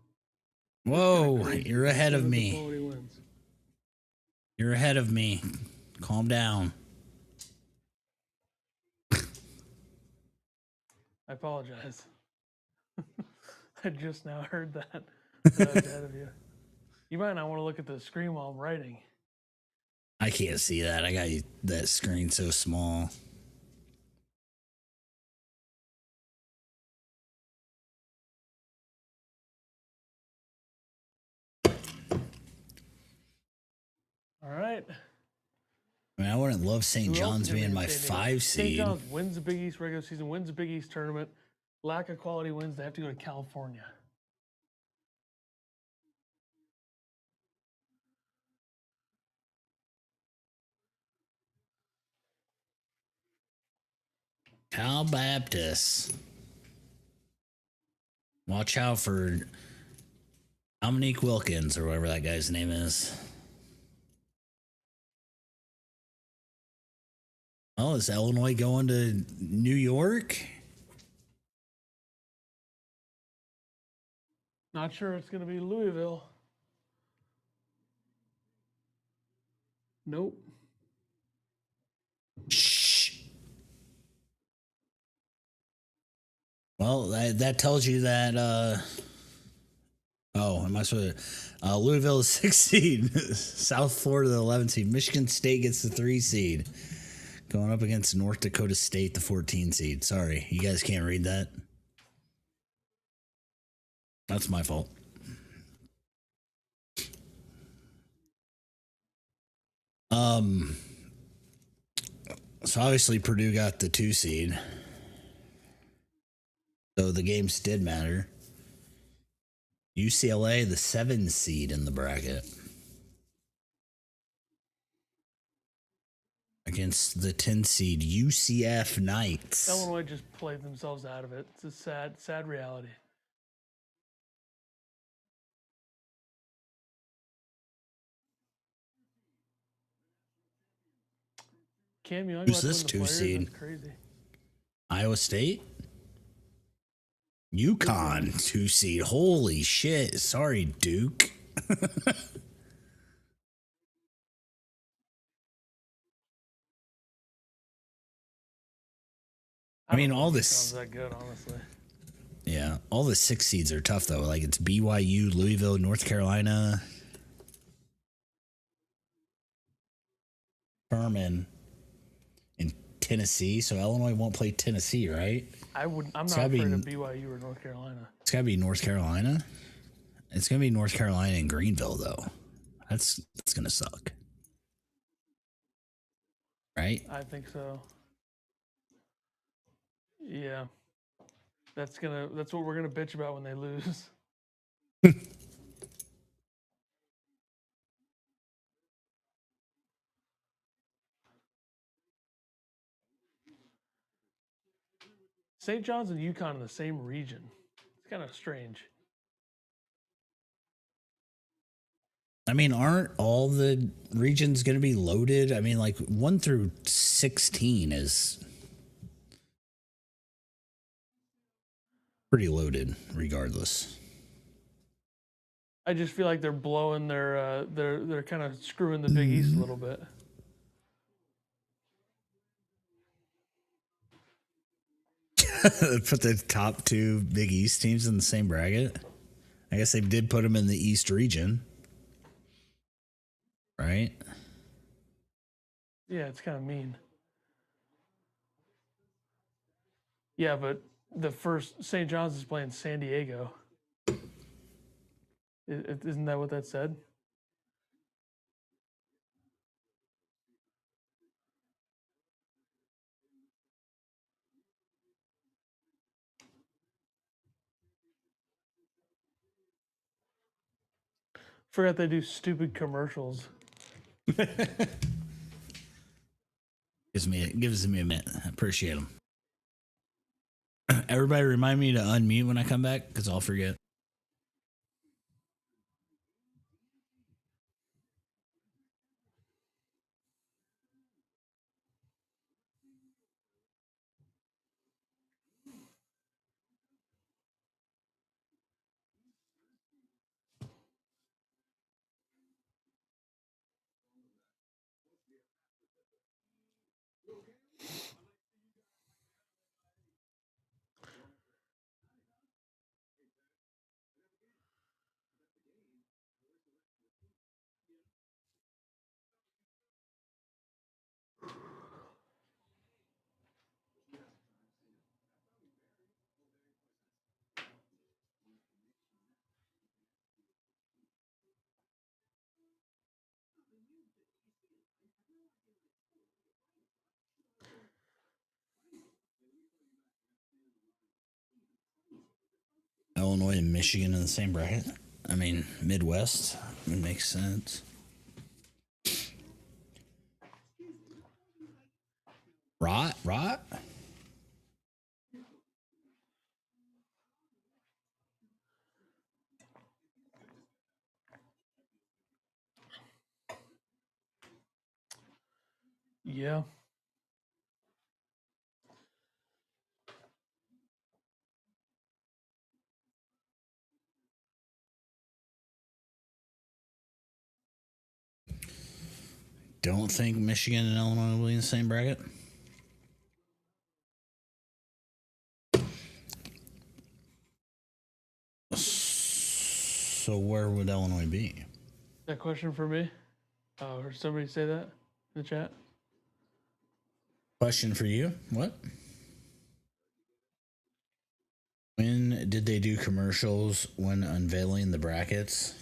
B: Whoa, you're ahead of me.
A: Quality wins.
B: You're ahead of me. Calm down.
A: I apologize. I just now heard that. I was ahead of you. You might not want to look at the screen while I'm writing.
B: I can't see that. I got that screen so small.
A: All right.
B: I mean, I wouldn't love St. John's being my 5 seed.
A: St. John's wins the Big East regular season, wins the Big East tournament. Lack of quality wins. They have to go to California.
B: Cal Baptist. Watch out for Dominique Wilkins or whatever that guy's name is. Oh, is Illinois going to New York?
A: Not sure it's going to be Louisville. Nope.
B: Shh. Well, that tells you that. Am I supposed to? Louisville is 6 seed. South Florida, the 11 seed. Michigan State gets the 3 seed. Going up against North Dakota State, the 14 seed. Sorry, you guys can't read that. That's my fault. So obviously Purdue got the 2 seed. So the games did matter. UCLA, the 7 seed in the bracket. against the 10 seed UCF Knights.
A: Illinois just played themselves out of it. It's a sad, sad reality. Cam Young.
B: Who's this 2 seed?
A: That's crazy.
B: Iowa State? UConn 2 seed. Holy shit. Sorry, Duke. I mean, all this.
A: That good, honestly.
B: Yeah, all the 6 seeds are tough though. Like it's BYU, Louisville, North Carolina, Furman, and Tennessee. So Illinois won't play Tennessee, right?
A: I'm not afraid of BYU or North Carolina.
B: It's gotta be North Carolina. It's gonna be North Carolina and Greenville though. That's gonna suck, right?
A: I think so. Yeah. That's what we're gonna bitch about when they lose. St. John's and UConn in the same region. It's kind of strange.
B: I mean, aren't all the regions going to be loaded? I mean, like 1 through 16 is pretty loaded, regardless.
A: I just feel like they're blowing they're kind of screwing the Big East a little bit.
B: Put the top 2 Big East teams in the same bracket. I guess they did put them in the East region, right?
A: Yeah, it's kind of mean. Yeah, but the first St. John's is playing San Diego. Isn't that what that said? Forgot they do stupid commercials.
B: Gives me a minute. I appreciate them. Everybody remind me to unmute when I come back because I'll forget. Illinois and Michigan in the same bracket. I mean, Midwest. It makes sense. Rot?
A: Yeah.
B: Don't think Michigan and Illinois will be in the same bracket. So where would Illinois be?
A: That question for me? Oh, heard somebody say that in the chat?
B: Question for you. What? When did they do commercials when unveiling the brackets?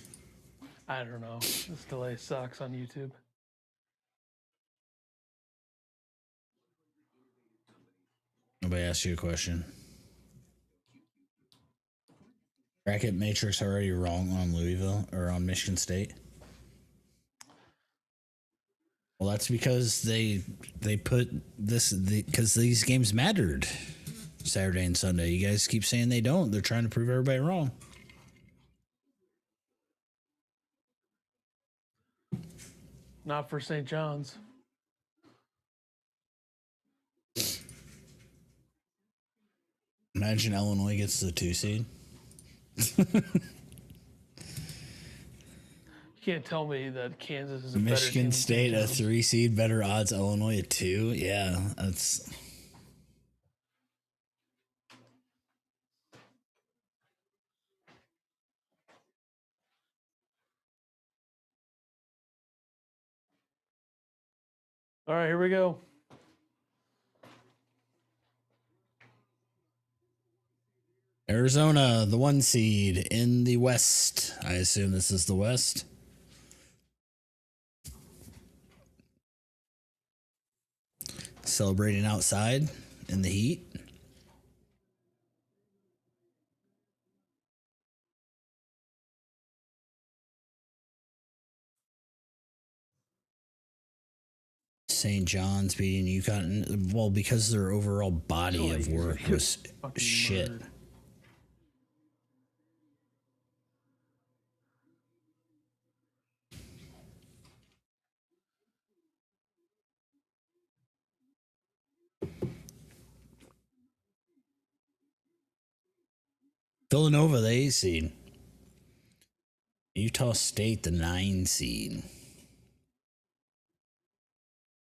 A: I don't know. This delay sucks on YouTube.
B: Nobody asked you a question. Bracket matrix already wrong on Louisville or on Michigan State? Well, that's because they put this because these games mattered Saturday and Sunday. You guys keep saying they don't. They're trying to prove everybody wrong.
A: Not for St. John's.
B: Imagine Illinois gets the 2 seed.
A: You can't tell me that Kansas is a better team
B: Michigan
A: than
B: State
A: St.
B: a
A: John's.
B: 3 seed, better odds. Illinois a 2. Yeah, that's.
A: All right, here we go.
B: Arizona, the 1 seed in the West. I assume this is the West. Celebrating outside in the heat. St. John's beating UConn. Well, because their overall body of work was shit.
A: Murdered.
B: Villanova, the 8 seed. Utah State, the 9 seed.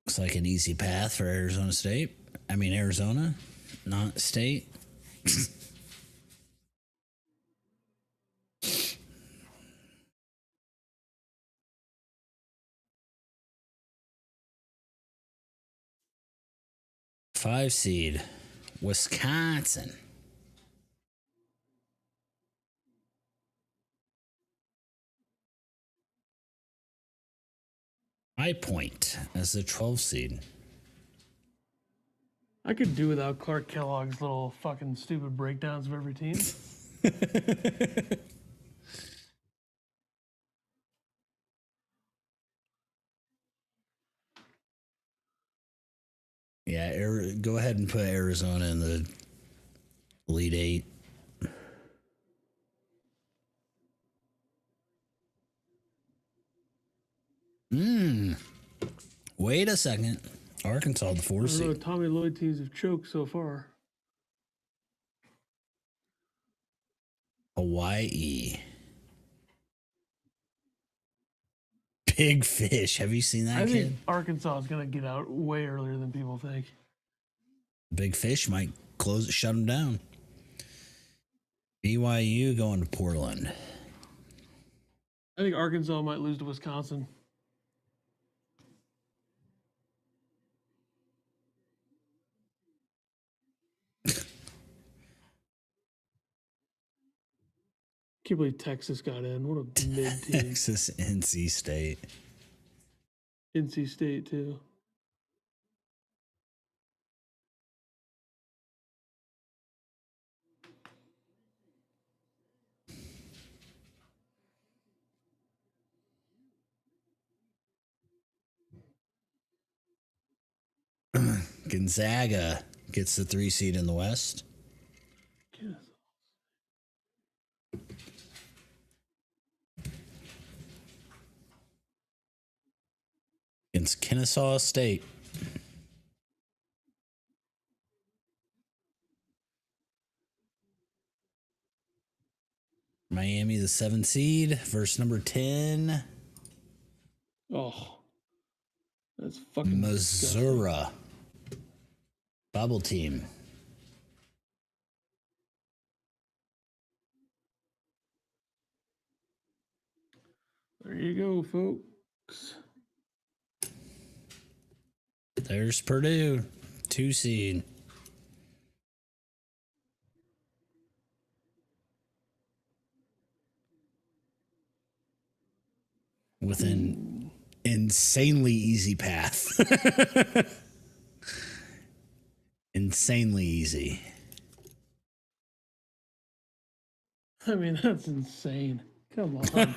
B: Looks like an easy path for Arizona State. I mean, Arizona, not State. Five seed, Wisconsin. High Point as the 12 seed.
A: I could do without Clark Kellogg's little fucking stupid breakdowns of every team.
B: Yeah, go ahead and put Arizona in the Elite 8. Wait a second. Arkansas, the 4
A: I don't know,
B: seed.
A: Tommy Lloyd teams have choked so far.
B: Hawaii. Big Fish. Have you seen that
A: I
B: kid?
A: think Arkansas is going to get out way earlier than people think.
B: Big Fish might shut them down. BYU going to Portland.
A: I think Arkansas might lose to Wisconsin. Can't believe Texas got in. What a mid team.
B: Texas, NC State.
A: NC State too.
B: Gonzaga gets the 3 seed in the West. Against Kennesaw State. Miami, the 7 seed, versus number 10.
A: Oh, that's fucking
B: Missouri. Bubble team.
A: There you go, folks.
B: There's Purdue, 2 seed. With an insanely easy path. Insanely easy.
A: I mean, that's insane. Come on.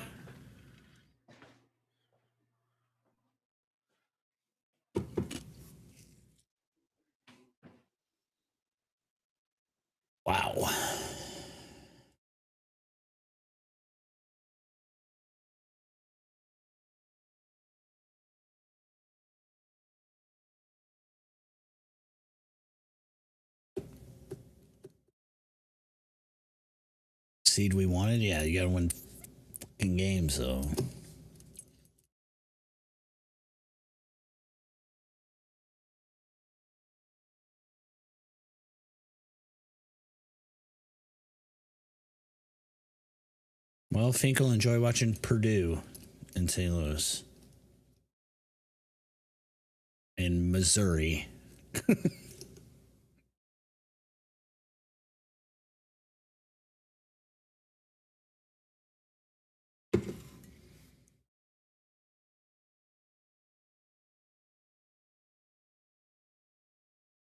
B: seed we wanted. Yeah, you got to win fucking games, though. Well, Finkel, enjoy watching Purdue in St. Louis. In Missouri.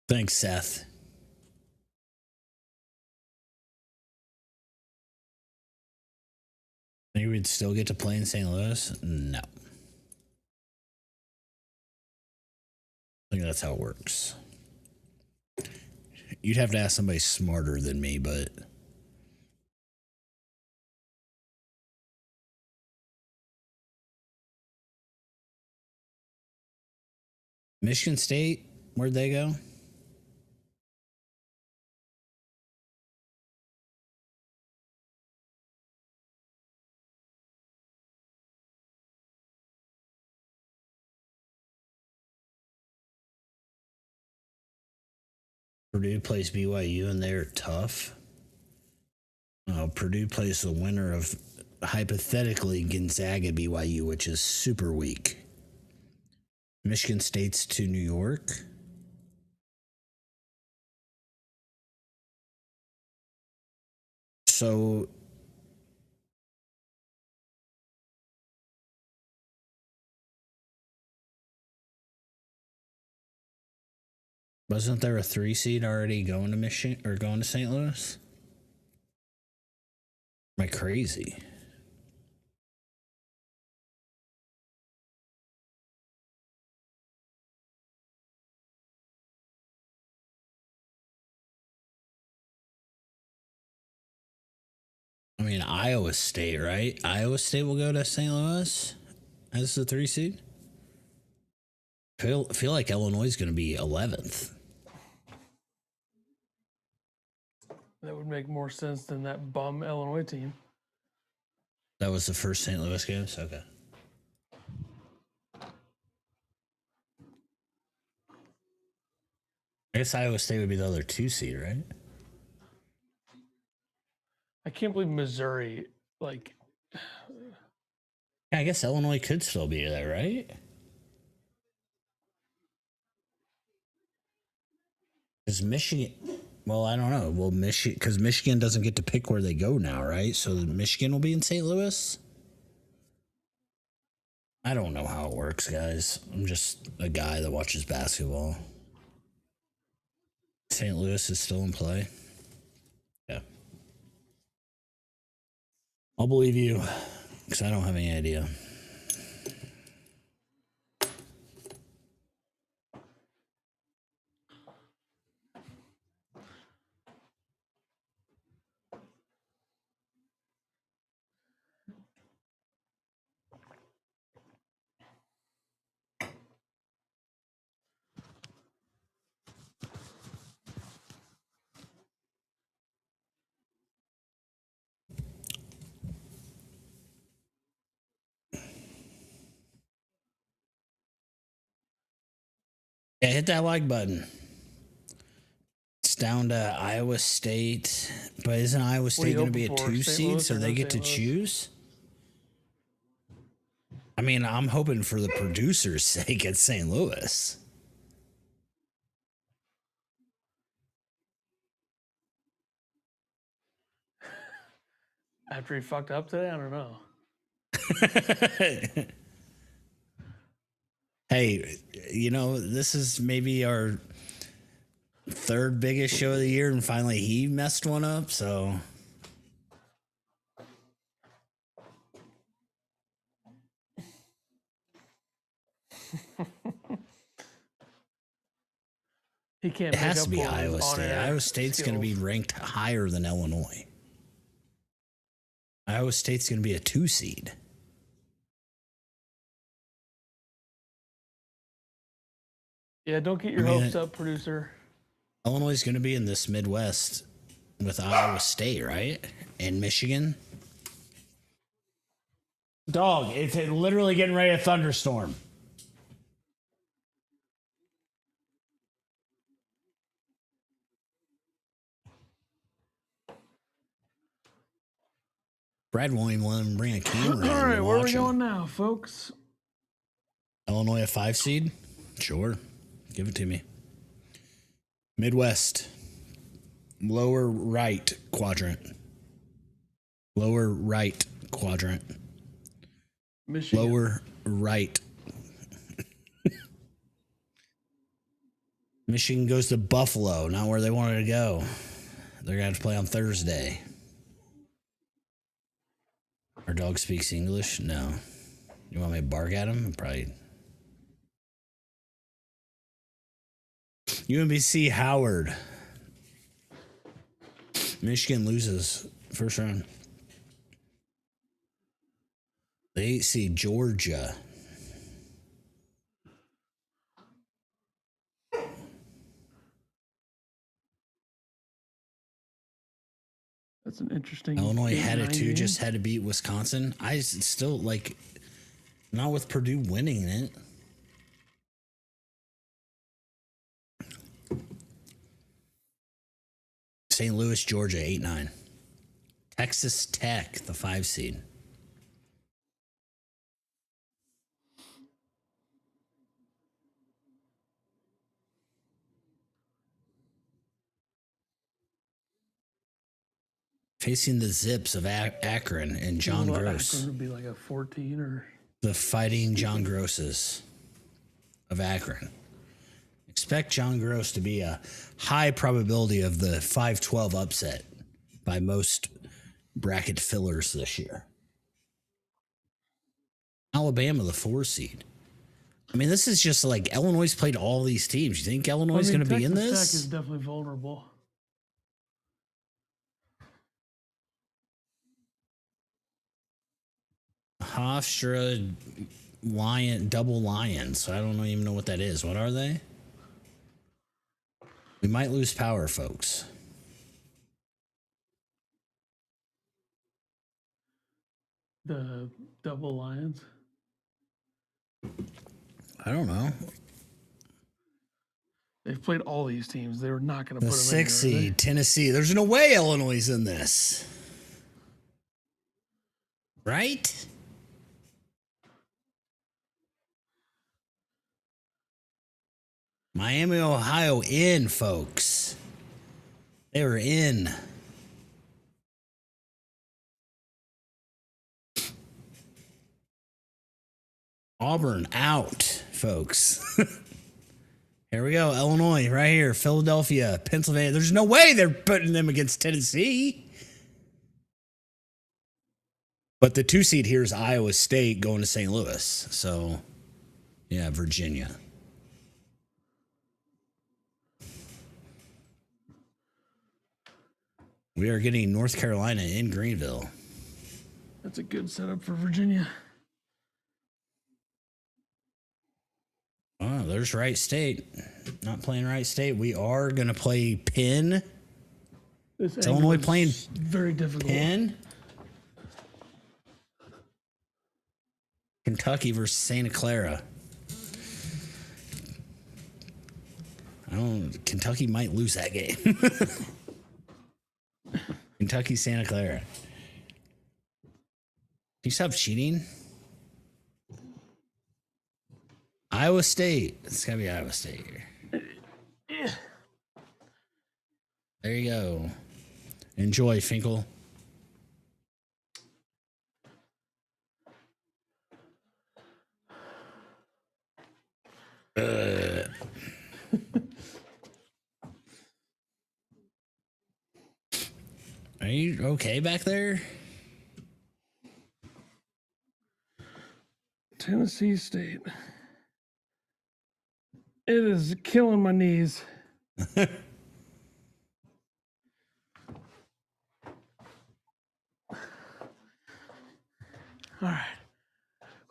B: Thanks, Seth. Think we'd still get to play in St. Louis? No. I think that's how it works. You'd have to ask somebody smarter than me, but Michigan State, where'd they go? Purdue plays BYU and they're tough. Purdue plays the winner of hypothetically Gonzaga BYU, which is super weak. Michigan State's to New York. So wasn't there a 3 seed already going to Michigan or going to St. Louis? Am I crazy? I mean, Iowa State, right? Iowa State will go to St. Louis as the 3 seed. Feel like Illinois is going to be 11th.
A: That would make more sense than that bum Illinois team.
B: That was the first St. Louis games? Okay. I guess Iowa State would be the other 2 seed, right?
A: I can't believe Missouri, like...
B: Yeah, I guess Illinois could still be there, right? Because Michigan... Well, I don't know. Well, because Michigan doesn't get to pick where they go now, right? So Michigan will be in St. Louis? I don't know how it works, guys. I'm just a guy that watches basketball. St. Louis is still in play. Yeah. I'll believe you because I don't have any idea. Yeah, hit that like button. It's down to Iowa State, but isn't Iowa State going to be a 2 seed, so they get to choose? I mean, I'm hoping for the producer's sake at St. Louis.
A: After he fucked up today, I don't know.
B: Hey, you know, this is maybe our 3rd biggest show of the year, and finally he messed one up, so...
A: He can't.
B: It has to be Iowa State. Iowa State's going to be ranked higher than Illinois. Iowa State's going to be a 2 seed.
A: Yeah, don't get your hopes up, producer.
B: Illinois is going to be in this Midwest with Iowa State, right? And Michigan. Dog, it's literally getting ready to thunderstorm. Brad won't even let him bring a camera.
A: All right, where are we going now, folks?
B: Illinois a 5 seed? Sure. Give it to me. Midwest. Lower right quadrant. Lower right quadrant.
A: Michigan.
B: Lower right. Michigan goes to Buffalo, not where they wanted to go. They're going to have to play on Thursday. Our dog speaks English? No. You want me to bark at him? Probably. UMBC Howard. Michigan loses first round. The 8 seed Georgia.
A: That's an interesting.
B: Illinois had it too,
A: game.
B: just had to beat Wisconsin. I still not with Purdue winning it. St. Louis, Georgia, 8-9. Texas Tech, the 5 seed. Facing the Zips of Akron and John Gross.
A: Akron would be like a 14 or.
B: The Fighting John Grosses of Akron. Expect John Gross to be a high probability of the 5-12 upset by most bracket fillers this year. Alabama, the 4 seed. I mean, this is just like Illinois played all these teams. You think Illinois is going to be in this?
A: Texas Tech is definitely vulnerable.
B: Hofstra double Lions. I don't even know what that is. What are they? We might lose power, folks.
A: The double Lions.
B: I don't know.
A: They've played all these teams. They're not going to
B: The
A: put them
B: 6 seed, Tennessee. There's no way Illinois is in this. Right? Miami, Ohio in, folks. They were in. Auburn out, folks. Here we go. Illinois right here. Philadelphia, Pennsylvania. There's no way they're putting them against Tennessee. But the 2 seed here is Iowa State going to St. Louis. So, yeah, Virginia. We are getting North Carolina in Greenville.
A: That's a good setup for Virginia.
B: Oh, there's Wright State. Not playing Wright State. We are going to play Penn. Is Illinois playing
A: very difficult.
B: Penn? Kentucky versus Santa Clara. Kentucky might lose that game. Kentucky, Santa Clara. Can you stop cheating? Iowa State. It's got to be Iowa State here. There you go. Enjoy, Finkel. Are you okay back there?
A: Tennessee State. It is killing my knees. All right.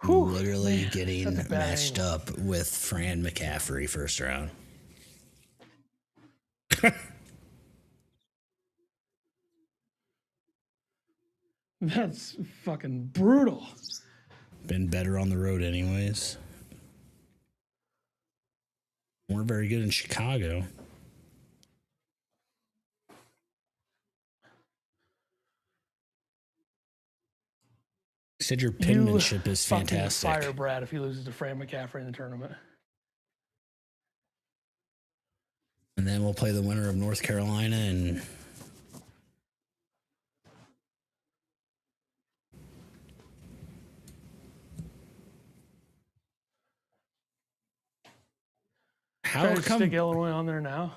A: Whew,
B: Literally
A: man,
B: getting matched up with Fran McCaffrey first round.
A: That's fucking brutal.
B: Been better on the road, anyways. We're very good in Chicago. Said your penmanship is fantastic.
A: Fire Brad if he loses to Fran McCaffrey in the tournament.
B: And then we'll play the winner of North Carolina and
A: how come stick Illinois on there now?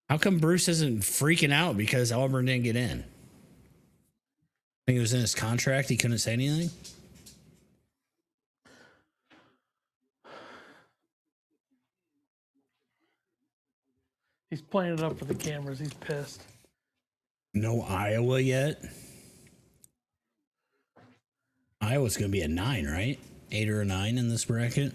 B: How come Bruce isn't freaking out because Auburn didn't get in? I think it was in his contract. He couldn't say anything.
A: He's playing it up for the cameras. He's pissed.
B: No Iowa yet. Iowa's going to be a 9, right? 8 or a 9 in this bracket.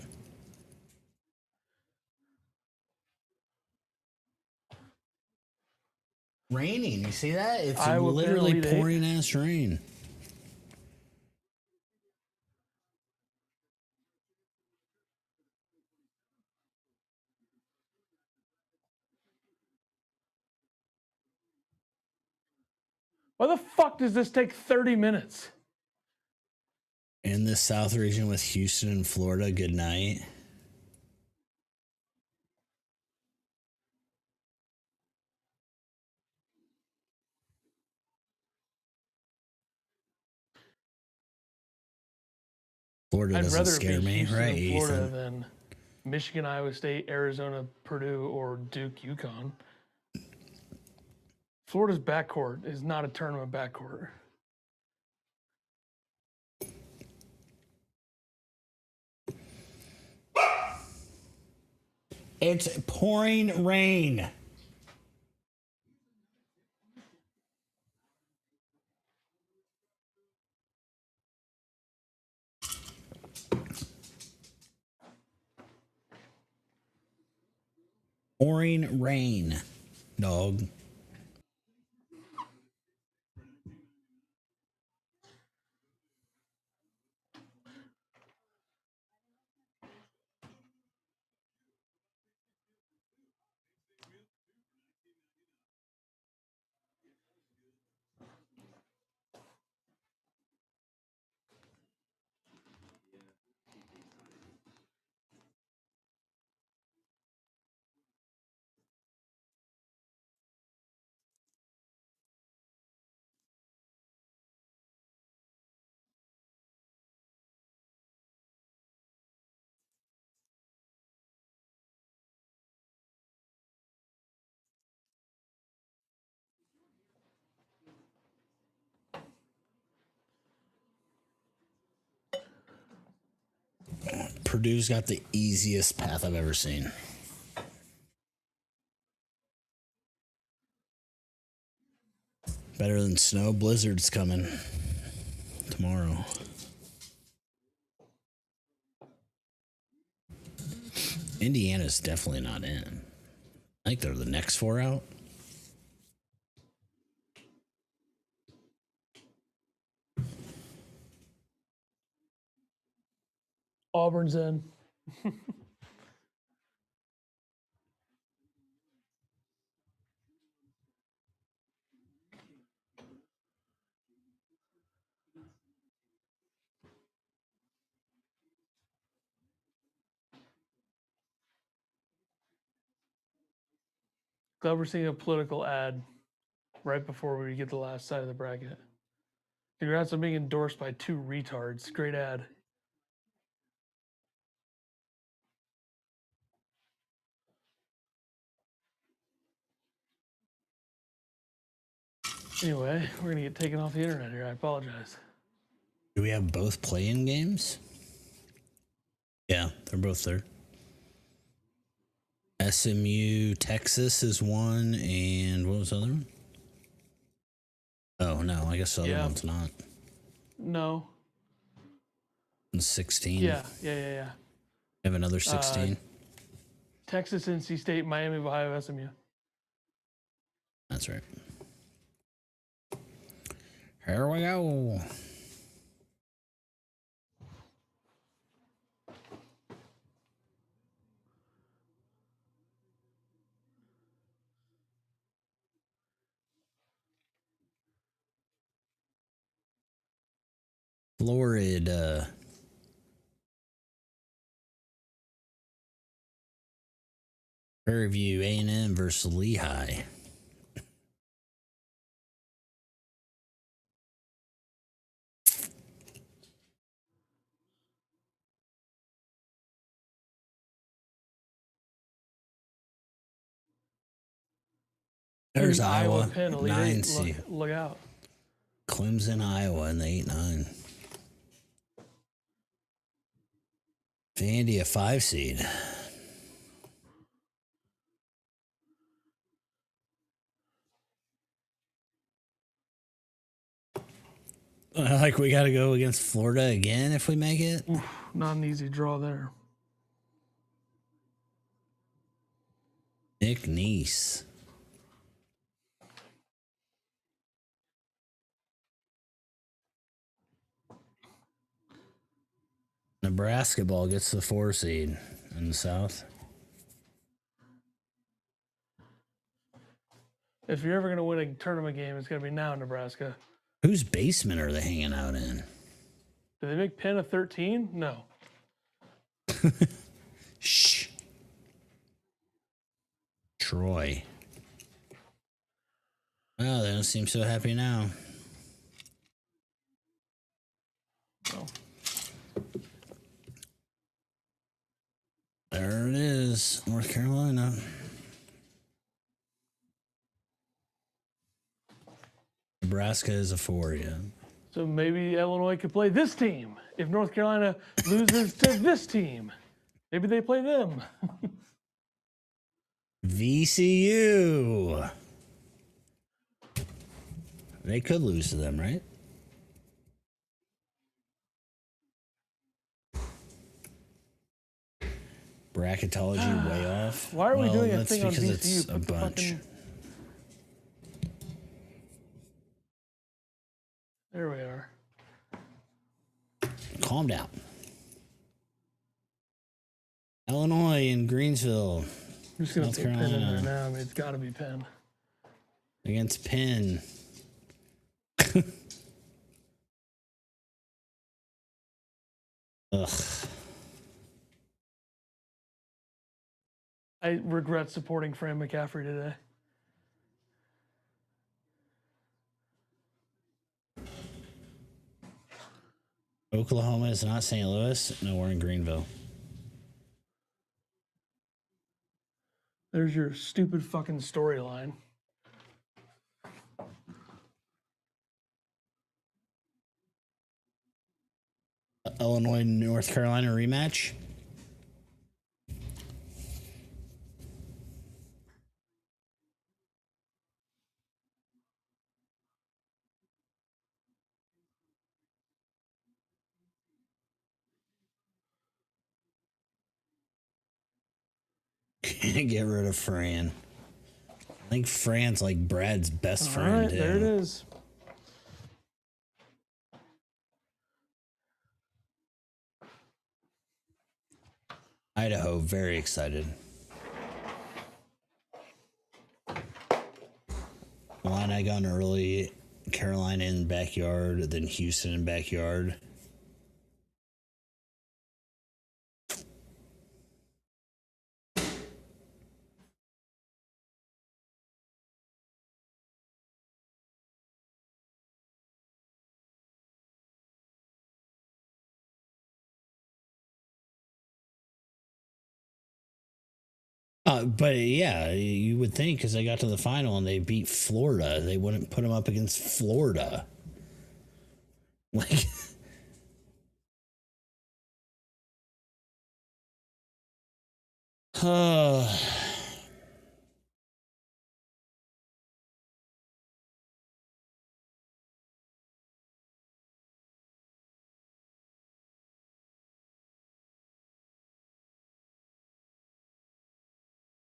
B: Raining. You see that? It's
A: Iowa
B: literally pouring ass rain.
A: Why the fuck does this take 30 minutes?
B: In the South region with Houston and Florida, good night. Florida doesn't scare me, right,
A: Florida
B: Ethan?
A: Than Michigan, Iowa State, Arizona, Purdue, or Duke, UConn. Florida's backcourt is not a tournament backcourt.
B: It's pouring rain. Pouring rain, dog. Purdue's got the easiest path I've ever seen. Better than snow. Blizzard's coming tomorrow. Indiana's definitely not in. I think they're the next 4 out.
A: Auburn's in. Glad we're seeing a political ad right before we get the last side of the bracket. Congrats on being endorsed by 2 retards. Great ad. Anyway, we're going to get taken off the internet here. I apologize.
B: Do we have both play-in games? Yeah, they're both there. SMU, Texas is one, and what was the other one? Oh, no, I guess the other one's not.
A: No.
B: 16?
A: Yeah.
B: You have another 16?
A: Texas, NC State, Miami of Ohio, SMU.
B: That's right. Here we go. Florida. Prairie View A&M versus Lehigh. There's Iowa,
A: Penn, Elite
B: 9
A: Eight.
B: seed.
A: Look out.
B: Clemson, Iowa in the 8-9. Vandy, a 5 seed. Like we got to go against Florida again if we make it.
A: Oof, not an easy draw there.
B: Nick Neese. Nebraska ball gets the 4 seed in the South.
A: If you're ever going to win a tournament game, it's going to be now in Nebraska.
B: Whose basement are they hanging out in?
A: Do they make Penn a 13? No.
B: Shh. Troy. Well, they don't seem so happy now.
A: Oh.
B: There it is, North Carolina. Nebraska is a 4, yeah.
A: So maybe Illinois could play this team. If North Carolina loses to this team, maybe they play them.
B: VCU. They could lose to them, right? Bracketology way off.
A: Why are we doing a
B: that's
A: thing on
B: because
A: VCU?
B: it's a bunch.
A: There we are.
B: Calm down. Illinois and Greensville.
A: I'm just going
B: North
A: to put Penn in there
B: Carolina.
A: now. I mean, it's got to be Penn.
B: Against Penn. Ugh.
A: I regret supporting Fran McCaffrey today.
B: Oklahoma is not St. Louis. No, we're in Greenville.
A: There's your stupid fucking storyline.
B: Illinois, North Carolina rematch. Can't get rid of Fran. I think Fran's like Brad's best friend.
A: All right, there it is.
B: Idaho, very excited. Illini gone early. Carolina in backyard, then Houston in backyard. But yeah, you would think because they got to the final and they beat Florida, they wouldn't put them up against Florida. Like,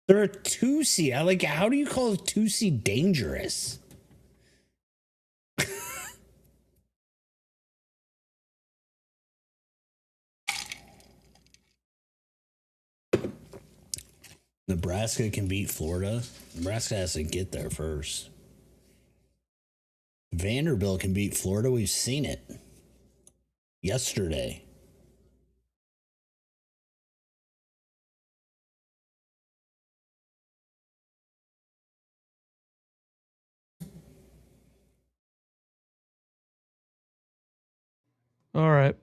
B: they're a 2 seed. I like. How do you call a 2 seed dangerous? Nebraska can beat Florida. Nebraska has to get there first. Vanderbilt can beat Florida. We've seen it yesterday.
A: All right.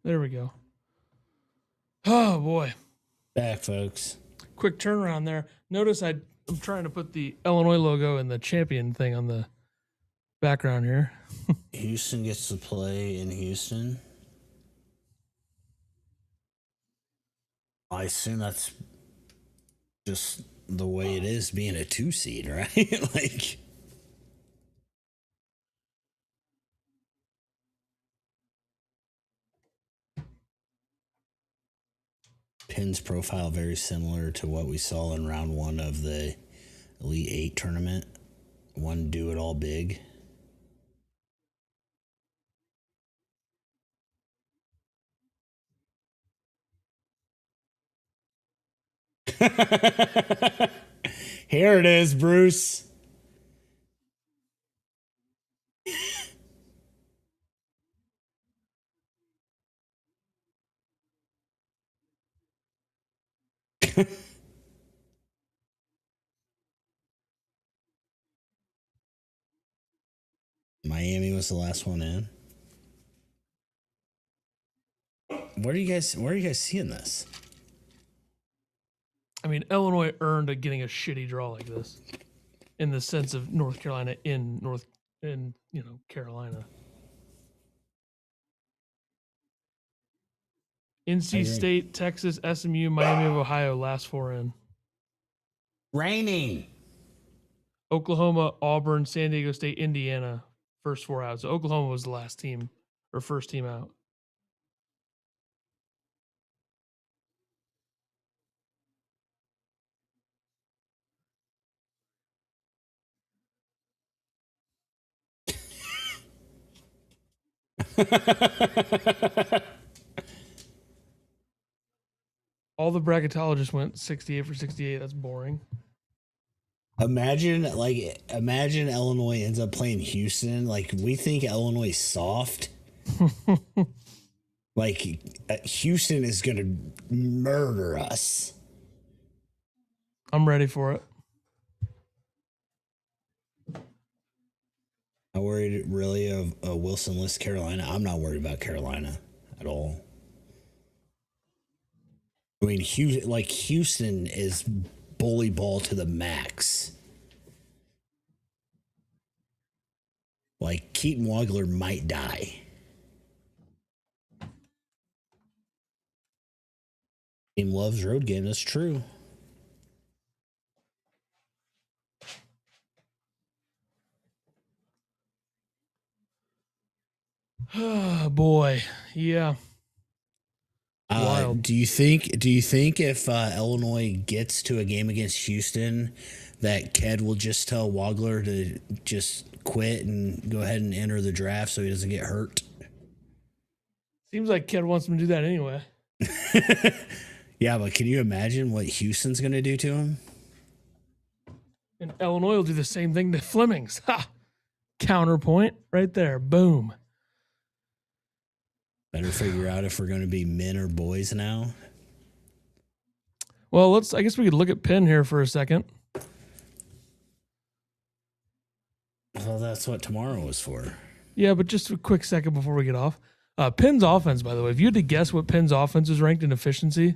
A: There we go. Oh, boy.
B: Back, folks.
A: Quick turnaround there. Notice I'm trying to put the Illinois logo and the champion thing on the background here.
B: Houston gets to play in Houston. I assume that's just the way it is being a 2 seed, right? Like, Pinn's profile very similar to what we saw in round 1 of the Elite 8 tournament. One do it all big. Here it is, Bruce. Miami was the last one in. Where are you guys seeing this?
A: I mean, Illinois earned getting a shitty draw like this, in the sense of North Carolina Carolina. NC State, Texas, SMU, Miami of Ohio, last 4 in.
B: Raining.
A: Oklahoma, Auburn, San Diego State, Indiana, first 4 out. So Oklahoma was the last team or first team out. All the bracketologists went 68 for 68. That's boring.
B: Imagine Illinois ends up playing Houston. Like, we think Illinois is soft. Like, Houston is going to murder us.
A: I'm ready for it.
B: I worried really of Wilson-less Carolina. I'm not worried about Carolina at all. I mean, Houston is bully ball to the max. Like, Keaton Wagler might die. Team loves road game. That's true.
A: Oh, boy. Yeah.
B: Do you think if Illinois gets to a game against Houston, that Ked will just tell Wagler to just quit and go ahead and enter the draft so he doesn't get hurt?
A: Seems like Ked wants him to do that anyway.
B: Yeah, but can you imagine what Houston's going to do to him?
A: And Illinois will do the same thing to Flemings. Ha! Counterpoint right there. Boom.
B: Better figure out if we're going to be men or boys now.
A: Well, I guess we could look at Penn here for a second.
B: Well, that's what tomorrow was for.
A: Yeah, but just a quick second before we get off. Penn's offense, by the way, if you had to guess what Penn's offense is ranked in efficiency,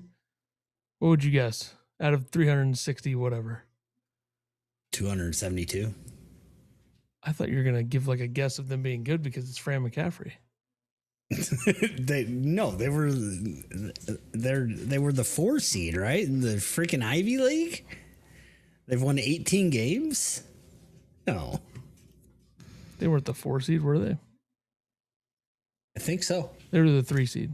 A: what would you guess out of 360 whatever?
B: 272.
A: I thought you were going to give like a guess of them being good because it's Fran McCaffrey.
B: They were the 4 seed, right? In the freaking Ivy League. They've won 18 games. No,
A: they weren't the 4 seed, were they?
B: I think so.
A: They were the 3 seed.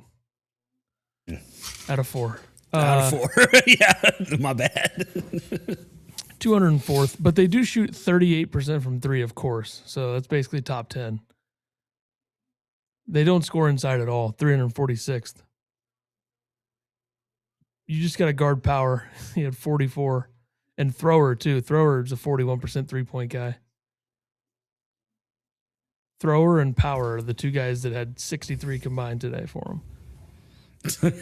A: Out of 4.
B: Out of 4. Yeah, my bad.
A: 204th, but they do shoot 38% from 3, of course. So that's basically top 10. They don't score inside at all. 346th. You just got to guard power. He had 44. And Thrower, too. Thrower's a 41% 3-point guy. Thrower and Power are the two guys that had 63 combined today for them.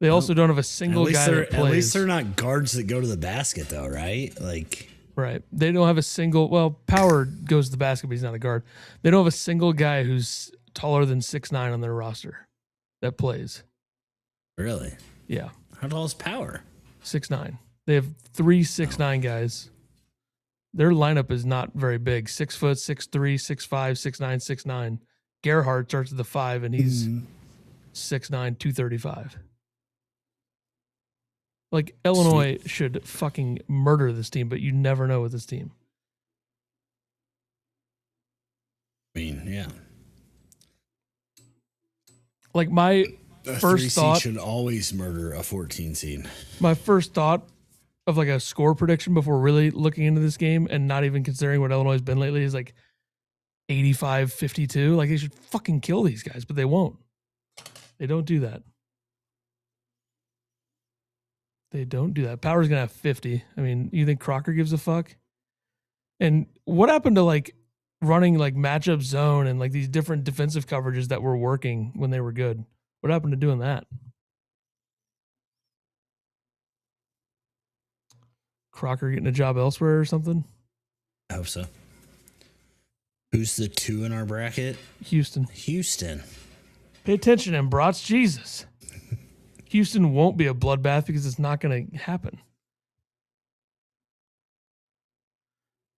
A: They also don't have a single guy that plays.
B: At least they're not guards that go to the basket, though, right?
A: Right. They don't have a single. Well, Power goes to the basket, but he's not a guard. They don't have a single guy who's taller than 6'9" on their roster that plays.
B: Really?
A: Yeah.
B: How tall is Power?
A: 6'9". They have 3 6'9" guys. Their lineup is not very big. 6 foot, 6'3", 6'5", 6'9", 6'9". Gerhardt starts at the 5, and he's 6'9", 235. Like, Illinois should fucking murder this team, but you never know with this team.
B: I mean, yeah.
A: Like, my first thought
B: should always murder a 14 seed.
A: My first thought of like a score prediction before really looking into this game and not even considering what Illinois has been lately is like 85-52. Like, they should fucking kill these guys, but they won't. They don't do that. They don't do that. Power's going to have 50. I mean, you think Crocker gives a fuck? And what happened to like running like matchup zone and like these different defensive coverages that were working when they were good? What happened to doing that? Crocker getting a job elsewhere or something?
B: I hope so. Who's the 2 in our bracket?
A: Houston.
B: Pay
A: attention, Embrats. Jesus. Houston won't be a bloodbath because it's not going to happen.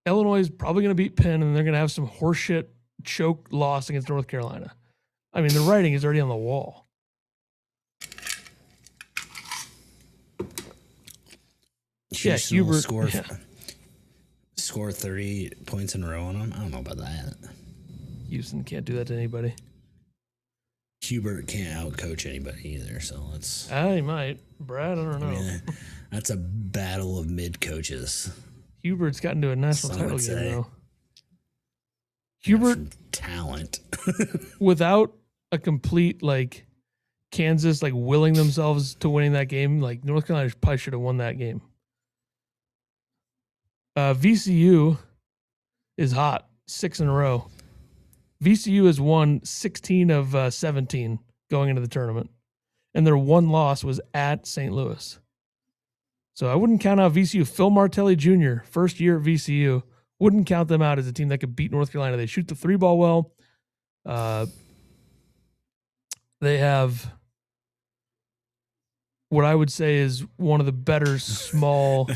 A: Illinois is probably going to beat Penn, and they're going to have some horseshit choke loss against North Carolina. I mean, the writing is already on the wall.
B: Houston
A: Hubert
B: will score 30 points in a row on them. I don't know about that.
A: Houston can't do that to anybody.
B: Hubert can't outcoach anybody either, so let's.
A: He might. Brad, I don't know.
B: I mean, that's a battle of mid coaches.
A: Hubert's gotten to a national title game, though.
B: Hubert talent
A: without a complete like Kansas like willing themselves to winning that game. Like, North Carolina probably should have won that game. VCU is hot, 6 in a row. VCU has won 16 of 17 going into the tournament, and their one loss was at St. Louis. So I wouldn't count out VCU. Phil Martelli Jr., first year at VCU, wouldn't count them out as a team that could beat North Carolina. They shoot the 3-ball well. They have what I would say is one of the better small.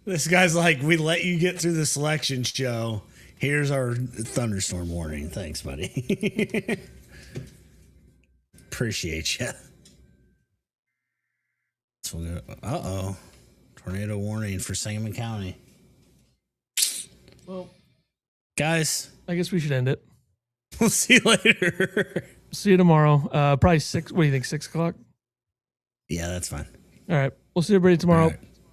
B: This guy's like, we let you get through the selection show. Here's our thunderstorm warning. Thanks, buddy. Appreciate you. Uh-oh. Tornado warning for Sangamon County.
A: Well,
B: guys,
A: I guess we should end it.
B: We'll see you later.
A: See you tomorrow. Probably 6. What do you think, 6 o'clock?
B: Yeah, that's fine.
A: All right. We'll see everybody tomorrow.